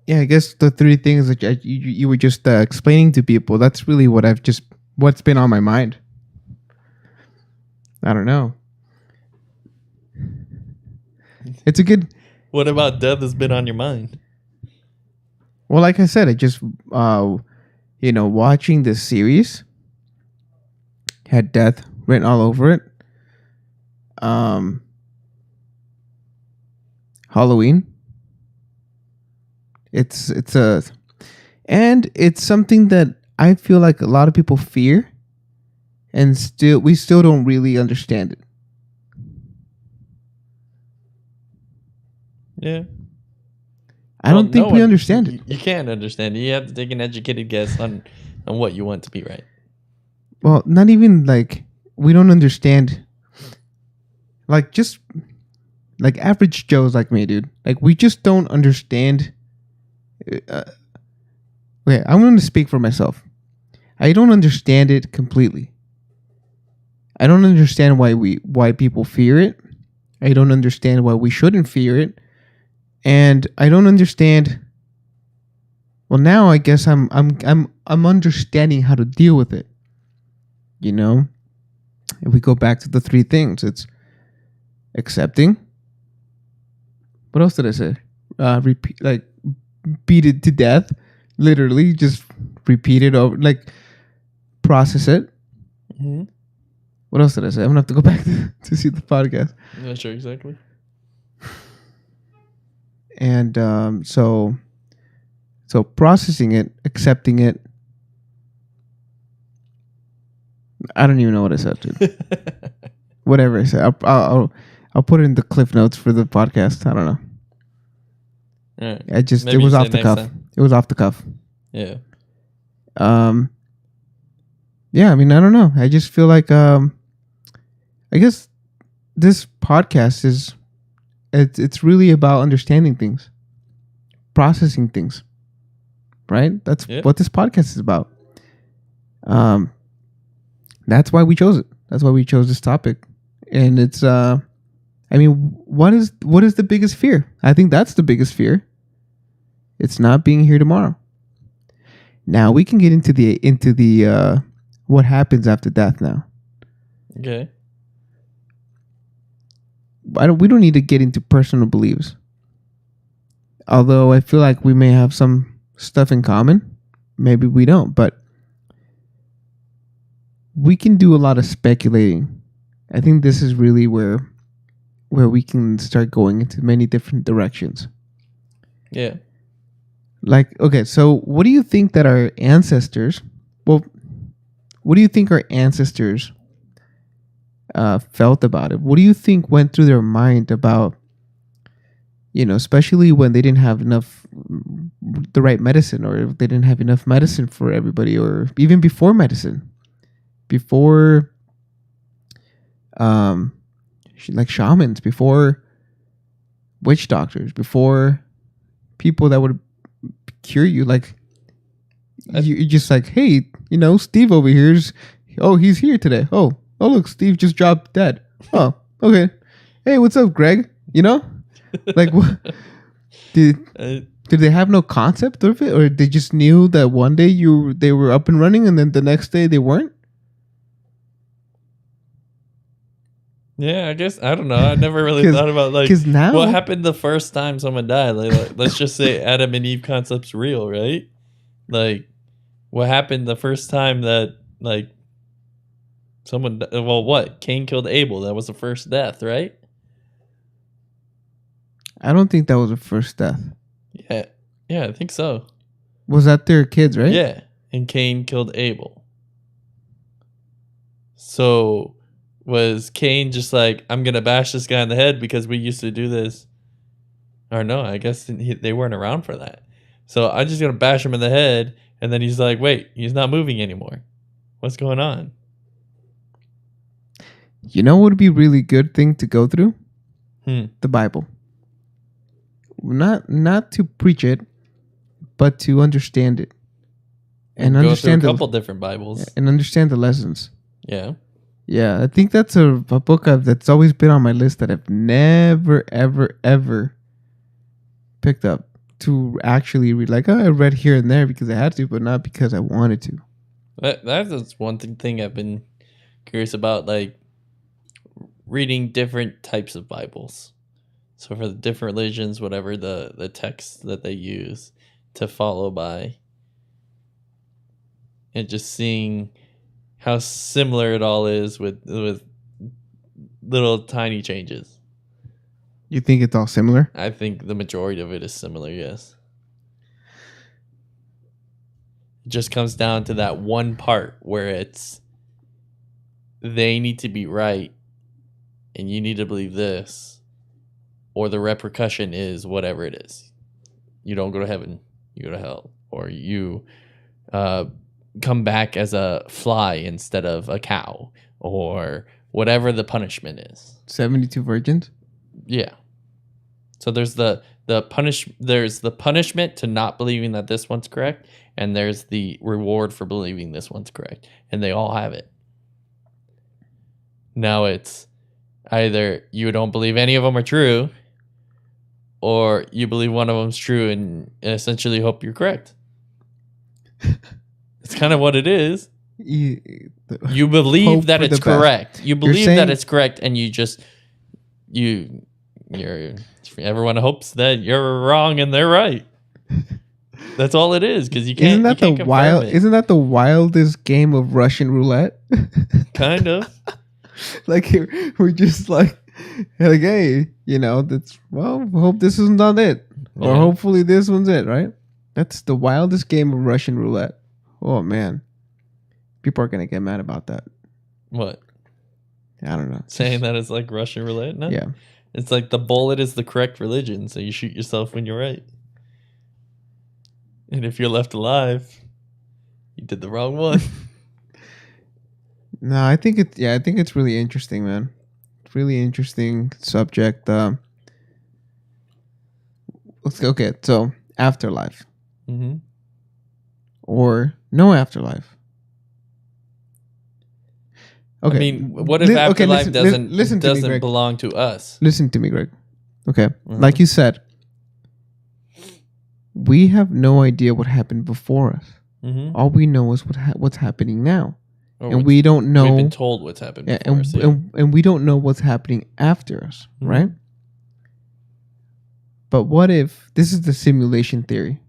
I guess the 3 things that you were just explaining to people, that's really what's been on my mind. I don't know. It's a good... What about death has been on your mind? Well, like I said, I just, watching this series had death written all over it. Halloween. It's something that I feel like a lot of people fear, and we still don't really understand it. Yeah. I don't think we understand it. You can't understand it. You have to take an educated guess on what you want to be right. Well, not even like we don't understand. Like just like average Joes like me, dude. Like we just don't understand. I'm going to speak for myself. I don't understand it completely. I don't understand why people fear it. I don't understand why we shouldn't fear it. And I don't understand. Well, now I guess I'm understanding how to deal with it. You know, if we go back to the 3 things, it's accepting. What else did I say? Beat it to death. Literally, just repeat it over. Like process it. Mm-hmm. What else did I say? I'm gonna have to go back to see the podcast. I'm not sure exactly. And so processing it, accepting it. I don't even know what I said, dude. Whatever I said, I'll put it in the cliff notes for the podcast. I don't know. Right. It was off the cuff. Time. It was off the cuff. Yeah. Yeah. I mean, I don't know. I just feel like I guess this podcast is. It's really about understanding things, processing things, right? That's what this podcast is about. That's why we chose it. That's why we chose this topic. And it's, I mean, what is the biggest fear? I think that's the biggest fear. It's not being here tomorrow. Now we can get into the what happens after death now. Okay. We don't need to get into personal beliefs. Although I feel like we may have some stuff in common. Maybe we don't, but we can do a lot of speculating. I think this is really where we can start going into many different directions. Yeah. Like, okay, so what do you think that our ancestors, felt about it? What do you think went through their mind about, especially when they didn't have the right medicine, or if they didn't have enough medicine for everybody, or even before medicine, before, like shamans, before witch doctors, before people that would cure you, like you're just like, hey, Steve over here's, he's here today. Oh look, Steve just dropped dead. Oh, okay. Hey, what's up, Greg? You know, like what did Uh, did they have no concept of it, or they just knew that one day they were up and running, and then the next day they weren't? yeah, I guess I don't know. I never really Because thought about like because what now happened the first time someone died. Like, let's just say Adam and Eve concept's real, right? Like, what happened the first time that like someone? Well, what Cain killed Abel? That was the first death, right? I don't think that was the first death. Yeah, yeah, I think so. Was that their kids, right? Yeah, and Cain killed Abel. So was Cain just like, I'm gonna bash this guy in the head because we used to do this? Or no, I guess they weren't around for that. So I'm just gonna bash him in the head, and then he's like, wait, he's not moving anymore. What's going on? You know what would be a really good thing to go through? Hmm. The Bible. Not to preach it, but to understand it and Go through a understand couple different Bibles. and understand the lessons. Yeah. Yeah, I think that's a book that's always been on my list that I've never, ever, ever picked up to actually read. Like, I read here and there because I had to, but not because I wanted to. That's one thing I've been curious about, like reading different types of Bibles. So for the different religions, whatever the text that they use to follow by, and just seeing how similar it all is with little tiny changes. You think it's all similar? I think the majority of it is similar, yes. It just comes down to that one part where it's they need to be right and you need to believe this, or the repercussion is whatever it is. You don't go to heaven, you go to hell, or you come back as a fly instead of a cow, or whatever the punishment is. 72 virgins? Yeah. So there's the punishment to not believing that this one's correct, and there's the reward for believing this one's correct, and they all have it. Now it's either you don't believe any of them are true, or you believe one of them's true and essentially hope you're correct. It's kind of what it is. You believe that it's correct. You believe that it's correct, and everyone hopes that you're wrong and they're right. That's all it is, because you can't. Isn't that the wildest game of Russian roulette? Kind of. Like we're just like, hey, hope this is not it, or hopefully this one's it, right? That's the wildest game of Russian roulette. Oh man, people are gonna get mad about that. What? I don't know. Saying that it's like Russian roulette? No. Yeah. It's like the bullet is the correct religion, so you shoot yourself when you're right. And if you're left alive, you did the wrong one. No, I think it's really interesting, man. It's really interesting subject. Okay, so afterlife. Mm-hmm. Or no afterlife. Okay. I mean, what if afterlife doesn't belong to us? Listen to me, Greg. Okay. Mm-hmm. Like you said, we have no idea what happened before us. Mm-hmm. All we know is what's happening now. Or and we don't know. We've been told what's happened before us. And we don't know what's happening after us, Mm-hmm. right? But what if this is the simulation theory?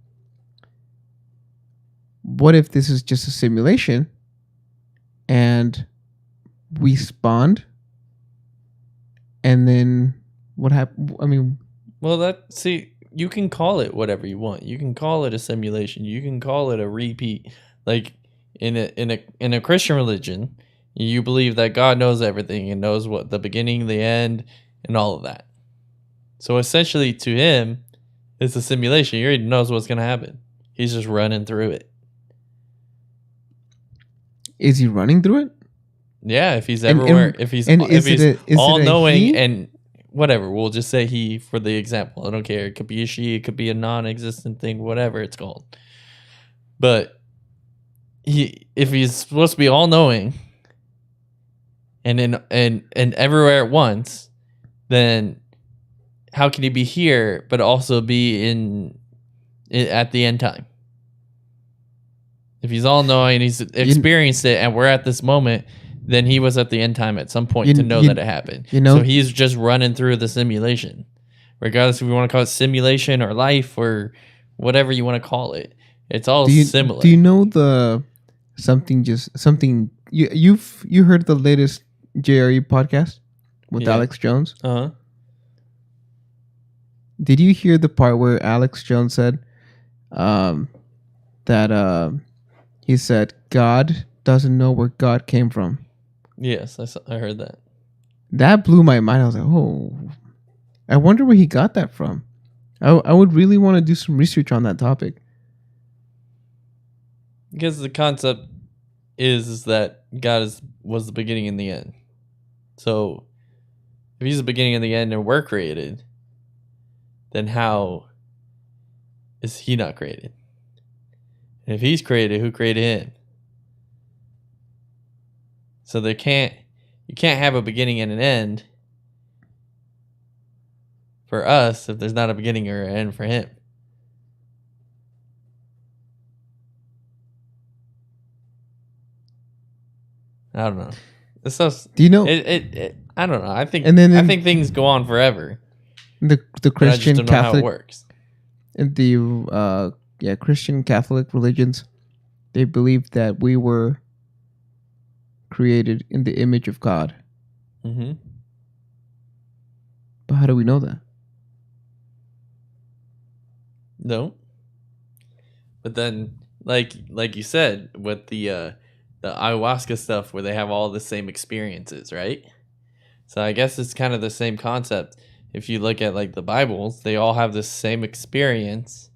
What if this is just a simulation and we spawned, and then what happened? I mean, well, you can call it whatever you want. You can call it a simulation. You can call it a repeat. Like in a Christian religion, you believe that God knows everything and knows what the beginning, the end, and all of that. So essentially, to him, it's a simulation. He already knows what's going to happen. He's just running through it. Is he running through it? Yeah, if he's everywhere, if he's all knowing and whatever, we'll just say he for the example. I don't care. It could be a she, it could be a non-existent thing, whatever it's called. But if he's supposed to be all knowing, and everywhere at once, then how can he be here but also be at the end time? If he's all knowing, he's experienced it, and we're at this moment, then he was at the end time at some point to know that it happened. So he's just running through the simulation, regardless if we want to call it simulation or life or whatever you want to call it. It's all similar. Do you know something you heard the latest JRE podcast with Alex Jones? Uh-huh. Did you hear the part where Alex Jones said that he said God doesn't know where God came from? Yes, I heard that. That blew my mind. I was like, oh, I wonder where he got that from. I would really want to do some research on that topic. Because the concept is that God was the beginning and the end. So if he's the beginning and the end and we're created, then how is he not created? And if he's created, who created him? So you can't have a beginning and an end for us if there's not a beginning or an end for him. I don't know. This stuff's, do you know? I don't know. I think I think things go on forever. The Christian I just don't Catholic know how it works. And the Christian Catholic religions, they believe that we were created in the image of God. Mm-hmm. But how do we know that? No. But then, like you said, with the ayahuasca stuff, where they have all the same experiences, right? So I guess it's kind of the same concept. If you look at like the Bibles, they all have the same experience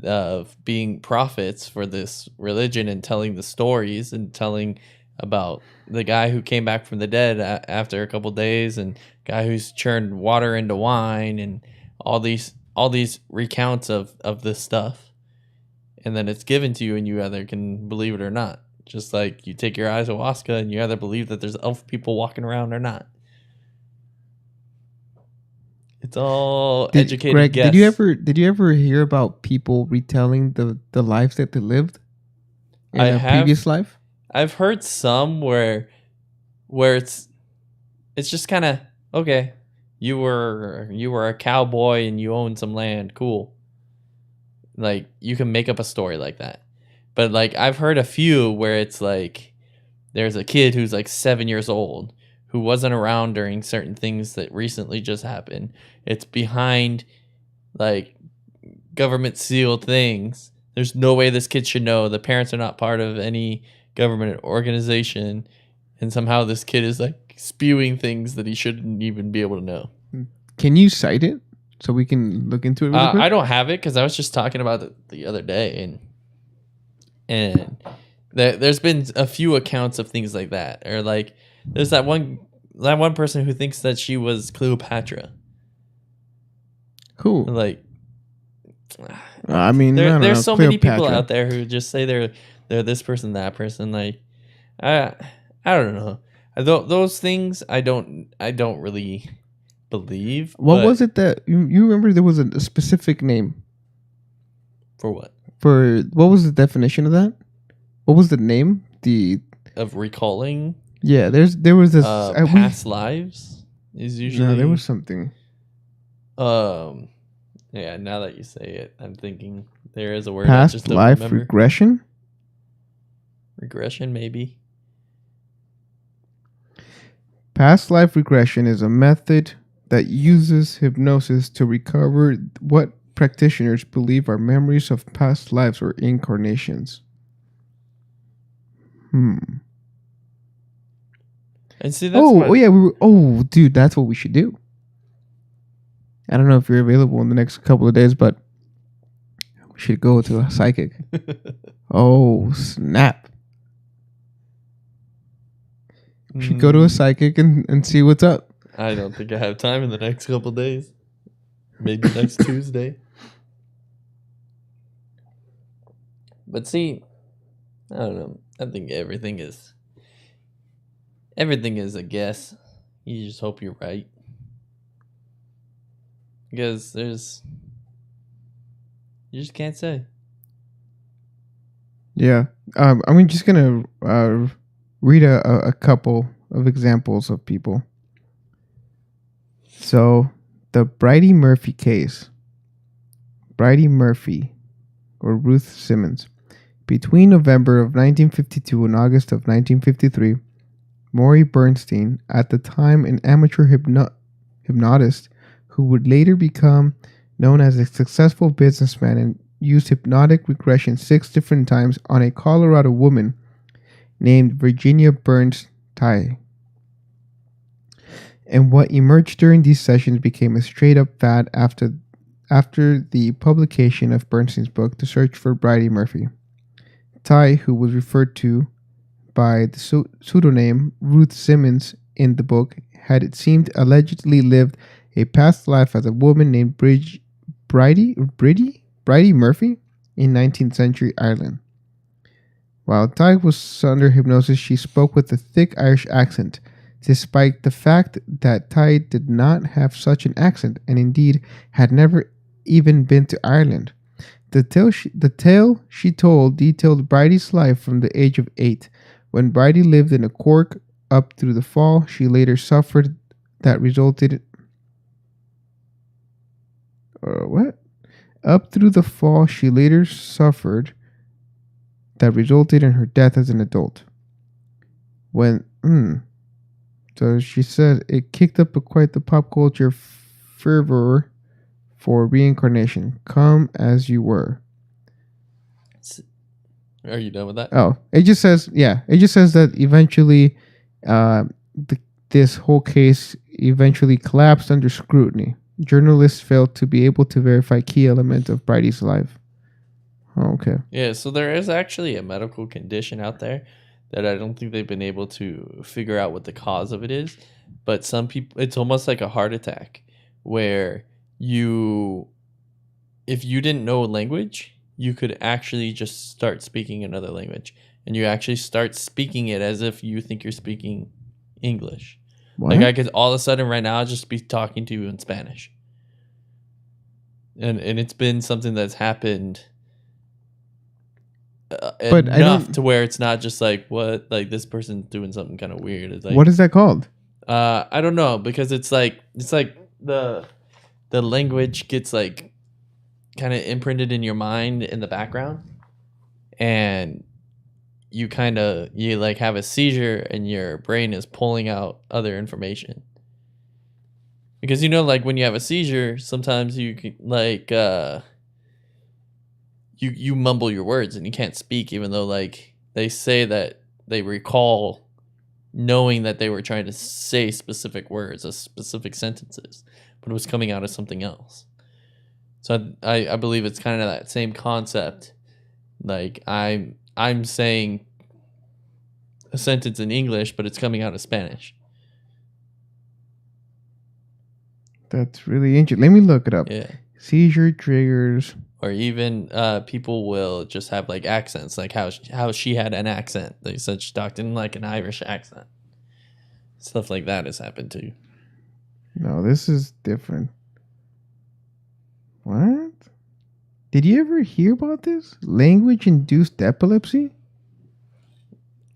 of being prophets for this religion and telling the stories and telling about the guy who came back from the dead after a couple days, and guy who's churned water into wine, and all these recounts of this stuff. And then it's given to you, and you either can believe it or not. Just like you take your ayahuasca and you either believe that there's elf people walking around or not. It's all educated Greg, guess. Did you ever hear about people retelling the lives that they lived in a previous life? I've heard some where it's just kind of okay. You were a cowboy and you owned some land. Cool. Like you can make up a story like that. But like I've heard a few where it's like there's a kid who's like 7 years old who wasn't around during certain things that recently just happened. It's behind like government sealed things. There's no way this kid should know. The parents are not part of any government organization, and somehow this kid is like spewing things that he shouldn't even be able to know. Can you cite it so we can look into it really quick? I don't have it because I was just talking about it the other day, and there's been a few accounts of things like that. Or like there's that one person who thinks that she was Cleopatra. Cool. Like I mean, there's so many people out there who just say they're this person, that person. Like I don't know. Those things I don't really believe. What was it that you remember? There was a specific name for what? For what was the definition of that? What was the name? Of recalling. Yeah, there was this past lives is usually. No, there was something. Yeah. Now that you say it, I'm thinking there is a word. Past I just don't life remember. regression. Regression, maybe. Past life regression is a method that uses hypnosis to recover what practitioners believe are memories of past lives or incarnations. And see, that's dude, that's what we should do. I don't know if you're available in the next couple of days, but we should go to a psychic. Oh, snap. We should go to a psychic and see what's up. I don't think I have time in the next couple of days. Maybe next Tuesday. But see, I don't know. I think everything is Everything is a guess. You just hope you're right. Because you just can't say. Yeah. I'm just gonna read a couple of examples of people. So, the Bridie Murphy case. Bridie Murphy, or Ruth Simmons. Between November of 1952 and August of 1953, Maury Bernstein, at the time an amateur hypnotist who would later become known as a successful businessman, and used hypnotic regression 6 different times on a Colorado woman named Virginia Burns Ty. And what emerged during these sessions became a straight-up fad after the publication of Bernstein's book, The Search for Bridie Murphy. Ty, who was referred to by the pseudonym Ruth Simmons in the book, had, it seemed, allegedly lived a past life as a woman named Bridie Murphy in 19th century Ireland. While Ty was under hypnosis, she spoke with a thick Irish accent, despite the fact that Ty did not have such an accent and indeed had never even been to Ireland. The tale she told detailed Bridie's life from the age of 8. When Bridie lived in a Cork up through the fall, she later suffered that resulted... what? Up through the fall, she later suffered that resulted in her death as an adult. So she said it kicked up quite the pop culture fervor for reincarnation. Come as you were. Are you done with that? Oh, it just says that eventually, this whole case eventually collapsed under scrutiny. Journalists failed to be able to verify key elements of Bridie's life. Oh, okay. Yeah, so there is actually a medical condition out there that I don't think they've been able to figure out what the cause of it is. But some people, it's almost like a heart attack where if you didn't know a language, you could actually just start speaking another language. And you actually start speaking it as if you think you're speaking English. What? Like I could all of a sudden right now just be talking to you in Spanish. And it's been something that's happened but enough to where it's not just like what, like this person's doing something kind of weird. It's like, what is that called? I don't know, because it's like the language gets like kind of imprinted in your mind in the background, and you like have a seizure and your brain is pulling out other information. Because like when you have a seizure, sometimes you can like you mumble your words and you can't speak, even though like they say that they recall knowing that they were trying to say specific words, specific sentences, but it was coming out as something else. So I believe it's kind of that same concept. Like I'm saying a sentence in English, but it's coming out as Spanish. That's really interesting. Let me look it up. Yeah. Seizure triggers. Or even people will just have like accents, like how she had an accent. They said she talked in like an Irish accent. Stuff like that has happened too. No, this is different. What? Did you ever hear about this? Language-induced epilepsy?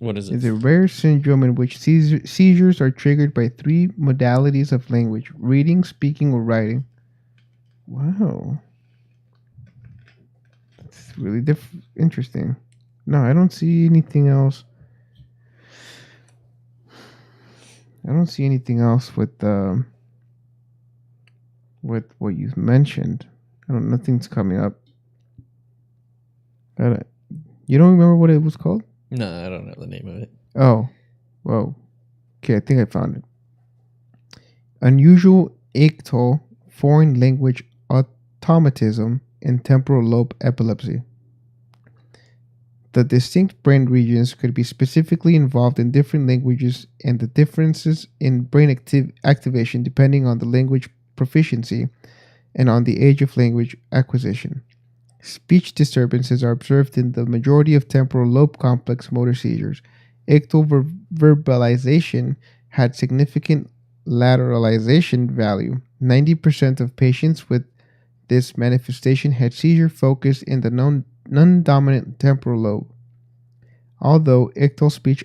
What is it? It's a rare syndrome in which seizures are triggered by 3 modalities of language: reading, speaking, or writing. Wow. It's really interesting. No, I don't see anything else. I don't see anything else with what you mentioned. Nothing's coming up. You don't remember what it was called? No, I don't know the name of it. Oh, whoa. Okay, I think I found it. Unusual ictal foreign language automatism and temporal lobe epilepsy. The distinct brain regions could be specifically involved in different languages, and the differences in brain activation depending on the language proficiency and on the age of language acquisition. Speech disturbances are observed in the majority of temporal lobe complex motor seizures. Ictal verbalization had significant lateralization value. 90% of patients with this manifestation had seizure focus in the non-dominant temporal lobe. Although ictal speech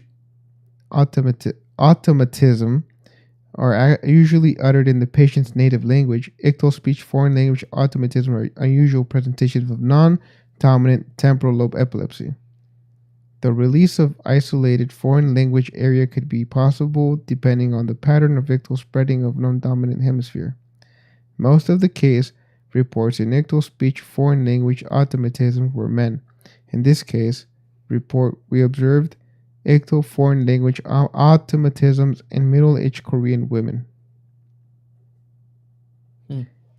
automatism are usually uttered in the patient's native language, ictal speech foreign language automatism are unusual presentations of non-dominant temporal lobe epilepsy. The release of isolated foreign language area could be possible depending on the pattern of ictal spreading of non-dominant hemisphere. Most of the case reports in ictal speech foreign language automatism were men. In this case, report we observed ictal foreign language automatisms in middle-aged Korean women.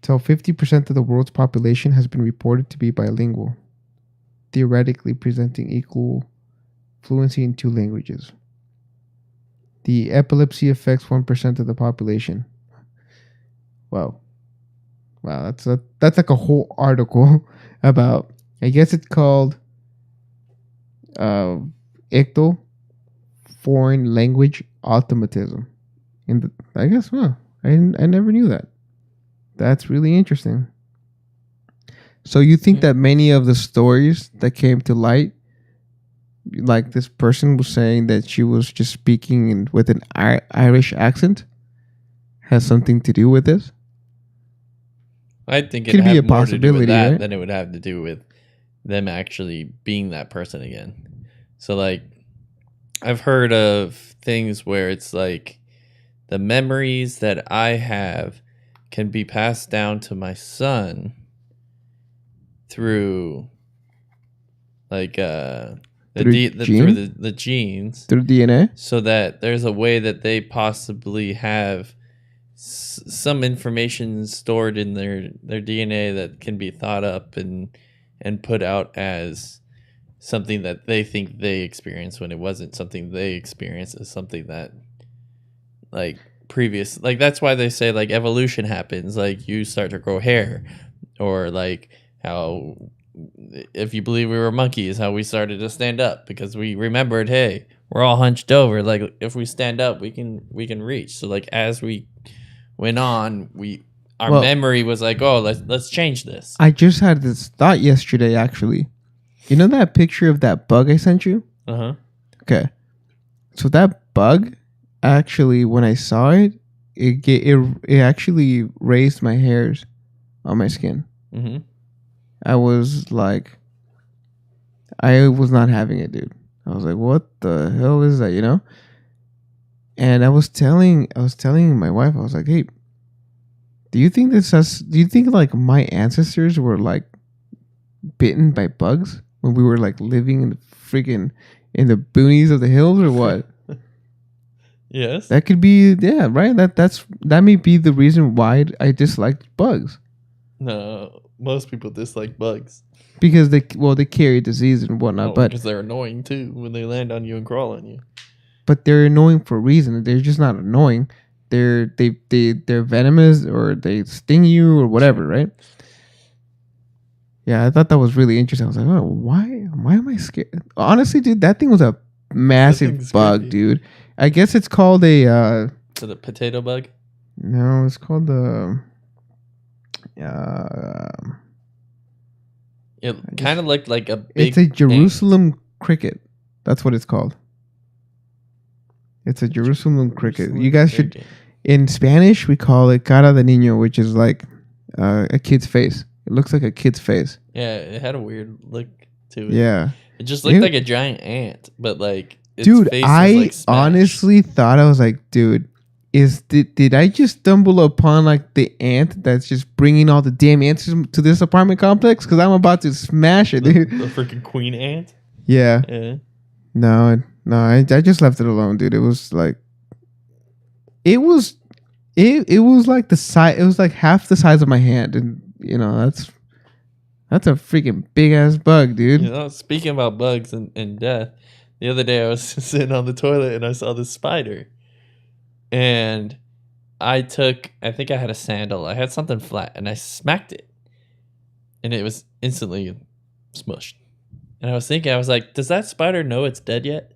So 50% of the world's population has been reported to be bilingual, theoretically presenting equal fluency in 2 languages. The epilepsy affects 1% of the population. Wow, that's like a whole article about. I guess it's called ictal foreign language automatism. I guess, I never knew that. That's really interesting. So you think that many of the stories that came to light, like this person was saying that she was just speaking with an Irish accent, has something to do with this? I think it had more to do with that than it would have to do with them actually being that person again. So like, I've heard of things where it's like the memories that I have can be passed down to my son through like through the genes, through DNA, so that there's a way that they possibly have some information stored in their DNA that can be thought up and put out as something that they think they experienced when it wasn't something they experienced. Is something that like previous, like that's why they say like evolution happens, like you start to grow hair, or like how if you believe we were monkeys, how we started to stand up because we remembered, hey, we're all hunched over, like if we stand up we can reach. So like as we went on, our memory was like, oh, let's change this. I just had this thought yesterday, actually. You know that picture of that bug I sent you? Okay. So that bug, actually, when I saw it, it actually raised my hairs on my skin. I was like, I was not having it, dude. I was like, what the hell is that, you know? And I was telling my wife, I was like, hey, do you think like my ancestors were like bitten by bugs when we were like living in the boonies of the hills, or what? Yes. That could be, yeah, right? That may be the reason why I disliked bugs. No, most people dislike bugs. Because they carry disease and whatnot, but because they're annoying too when they land on you and crawl on you. But they're annoying for a reason. They're just not annoying. They're venomous, or they sting you or whatever, right? Yeah, I thought that was really interesting. I was like, oh, why am I scared? Honestly, dude, that thing was a massive bug, creepy. Dude. I guess it's called a Is it a potato bug? No, it's called the it kind of looked like a big It's a Jerusalem cricket. That's what it's called. It's a Jerusalem cricket. You guys should. In Spanish, we call it cara de niño, which is like a kid's face. It looks like a kid's face. Yeah, it had a weird look to it. Yeah. It just looked like a giant ant, but like its dude, face I was, like, honestly thought, I was like, dude, did I just stumble upon like the ant that's just bringing all the damn ants to this apartment complex? Because I'm about to smash it, dude. The freaking queen ant? Yeah. No, I just left it alone, dude. It was like, it was like the size. It was like half the size of my hand, and you know that's a freaking big ass bug, dude. You know, speaking about bugs and death, the other day I was sitting on the toilet and I saw this spider, and I think I had a sandal. I had something flat, and I smacked it, and it was instantly smushed. And I was thinking, I was like, does that spider know it's dead yet?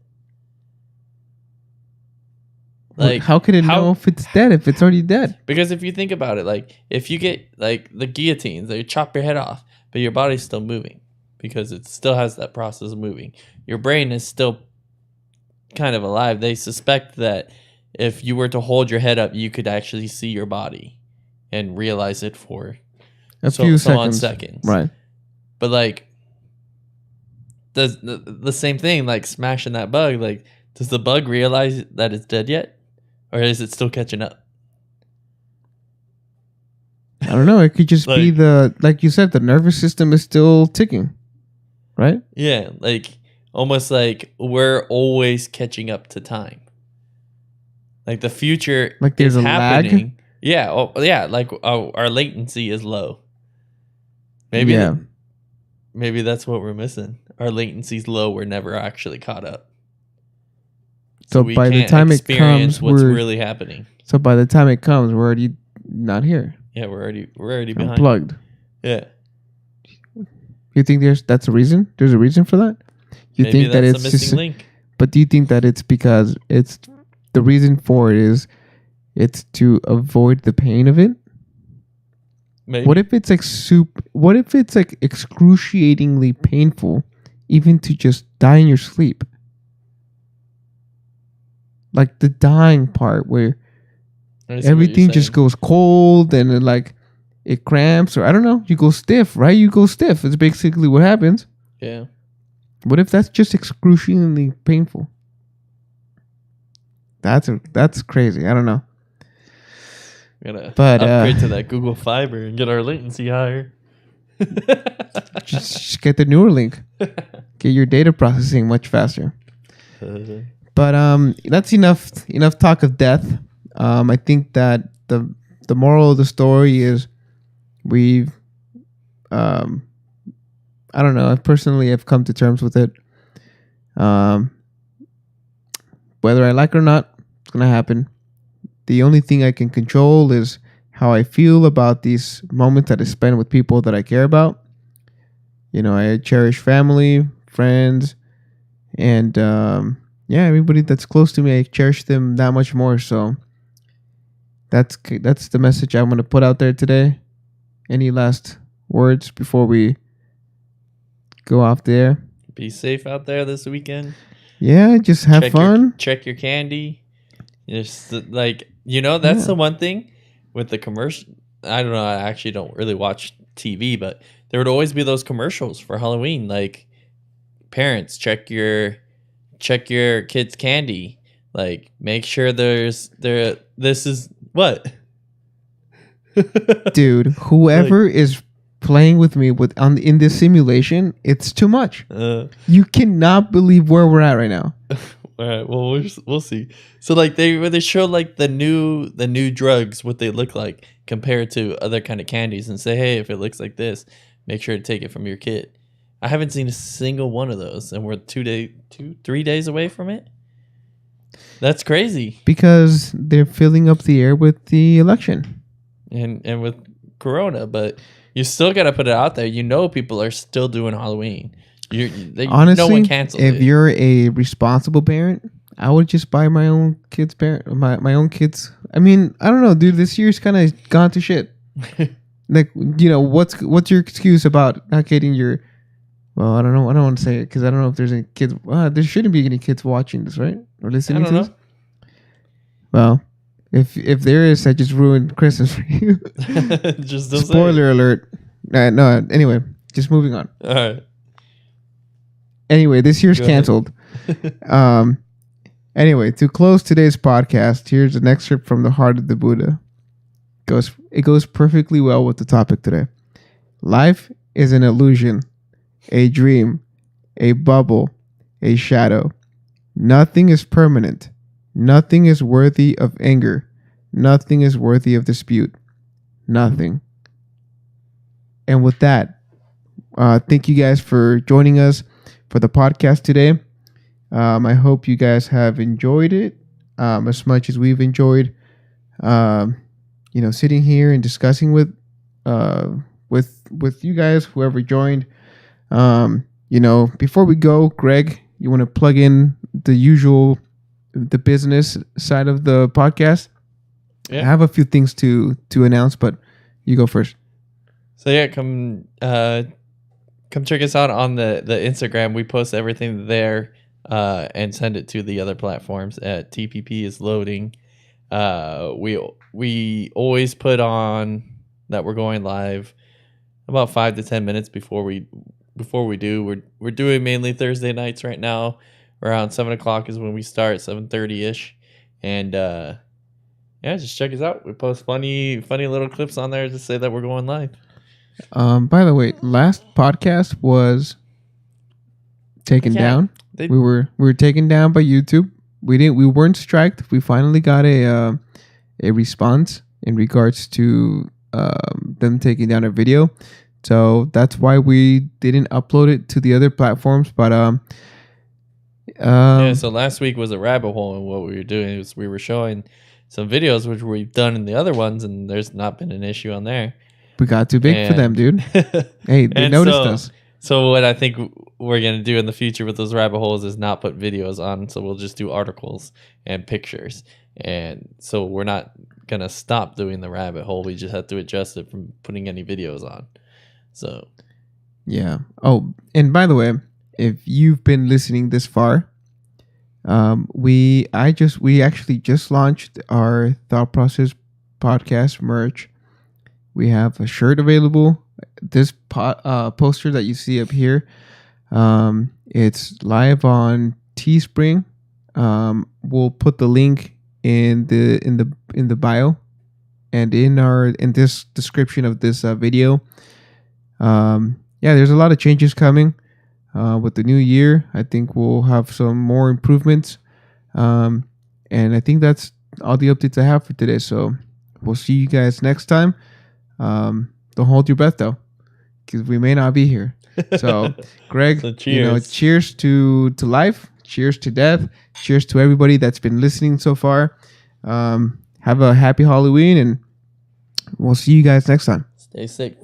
Like, how can it know if it's dead if it's already dead? Because if you think about it, like if you get like the guillotines, they chop your head off, but your body's still moving because it still has that process of moving. Your brain is still kind of alive. They suspect that if you were to hold your head up, you could actually see your body and realize it for A few seconds. Right. But like the same thing, like smashing that bug, like does the bug realize that it's dead yet? Or is it still catching up? I don't know. It could just be like you said, the nervous system is still ticking, right? Yeah, like almost like we're always catching up to time. Like the future, like there's a happening. Lag. Yeah, yeah. Like our latency is low. Maybe maybe that's what we're missing. Our latency's low. We're never actually caught up. So by the time it comes, what's really happening. So by the time it comes, we're already not here. Yeah, we're already behind. Unplugged. Yeah. You think that's a reason? There's a reason for that? Maybe think that it's a missing link. But do you think that it's because it's the reason for it is it's to avoid the pain of it? Maybe. What if it's like what if it's like excruciatingly painful even to just die in your sleep? Like the dying part where everything just goes cold and it cramps, or I don't know, you go stiff, right? You go stiff. It's basically what happens. Yeah. What if that's just excruciatingly painful? That's crazy. I don't know. Gotta upgrade to that Google Fiber and get our latency higher. just get the Neuralink. Get your data processing much faster. But that's enough talk of death. I think that the moral of the story is we've I don't know. I personally have come to terms with it. Whether I like it or not, it's gonna happen. The only thing I can control is how I feel about these moments that I spend with people that I care about. You know, I cherish family, friends, and everybody that's close to me. I cherish them that much more. So that's the message I'm gonna put out there today. Any last words before we go off the air? Be safe out there this weekend. Yeah, just have fun. Check your candy. Just that's the one thing with the commercial. I don't know. I actually don't really watch TV, but there would always be those commercials for Halloween. Like, parents, check your kids' candy. Like, make sure this is what. Dude, whoever is playing with me in this simulation, it's too much. You cannot believe where we're at right now. All right, well we'll see. So like they show like the new drugs, what they look like compared to other kind of candies, and say, hey, if it looks like this, make sure to take it from your kid. I haven't seen a single one of those, and we're 3 days away from it. That's crazy. Because they're filling up the air with the election and with Corona, but you still got to put it out there. You know, people are still doing Halloween. Honestly, no one canceled if you're a responsible parent, I would just buy my own kids' my own kids. I mean, I don't know, dude. This year's kind of gone to shit. Like, you know, what's your excuse about not getting your? Well, I don't know. I don't want to say it because I don't know if there's any kids. There shouldn't be any kids watching this, right? Or listening to this. Well, if there is, I just ruined Christmas for you. Just don't spoiler alert. No. Anyway, just moving on. All right. Anyway, this year's canceled. Anyway, to close today's podcast, here's an excerpt from The Heart of the Buddha. It goes perfectly well with the topic today. Life is an illusion, a dream, a bubble, a shadow. Nothing is permanent. Nothing is worthy of anger. Nothing is worthy of dispute. Nothing. And with that, thank you guys for joining us for the podcast today. I hope you guys have enjoyed it as much as we've enjoyed, sitting here and discussing with you guys, whoever joined. Before we go, Greg, you want to plug in the usual the business side of the podcast. Yeah. I have a few things to announce, but you go first. So yeah, come check us out on the Instagram. We post everything there and send it to the other platforms. At TPP is loading. We always put on that we're going live about 5 to 10 minutes before we do. We're doing mainly Thursday nights right now. Around 7 o'clock is when we start, 7:30 ish, and yeah, just check us out. We post funny little clips on there to say that we're going live. By the way, last podcast was taken down. We were taken down by YouTube. We weren't striked. We finally got a response in regards to them taking down a video. So that's why we didn't upload it to the other platforms. But yeah. So last week was a rabbit hole, and what we were doing was we were showing some videos which we've done in the other ones, and there's not been an issue on there. We got too big for them, dude. Hey, they noticed us. So what I think we're going to do in the future with those rabbit holes is not put videos on. So we'll just do articles and pictures. And so we're not going to stop doing the rabbit hole. We just have to adjust it from putting any videos on. So. Yeah. Oh, and by the way, if you've been listening this far, we actually just launched our Thought Process podcast merch. We have a shirt available. This poster that you see up here, it's live on Teespring. We'll put the link in the bio and in this description of this video. Yeah, there's a lot of changes coming with the new year. I think we'll have some more improvements, and I think that's all the updates I have for today. So we'll see you guys next time. Don't hold your breath though, because we may not be here. So, Greg, so cheers. Cheers to life. Cheers to death. Cheers to everybody that's been listening so far. Have a happy Halloween, and we'll see you guys next time. Stay safe.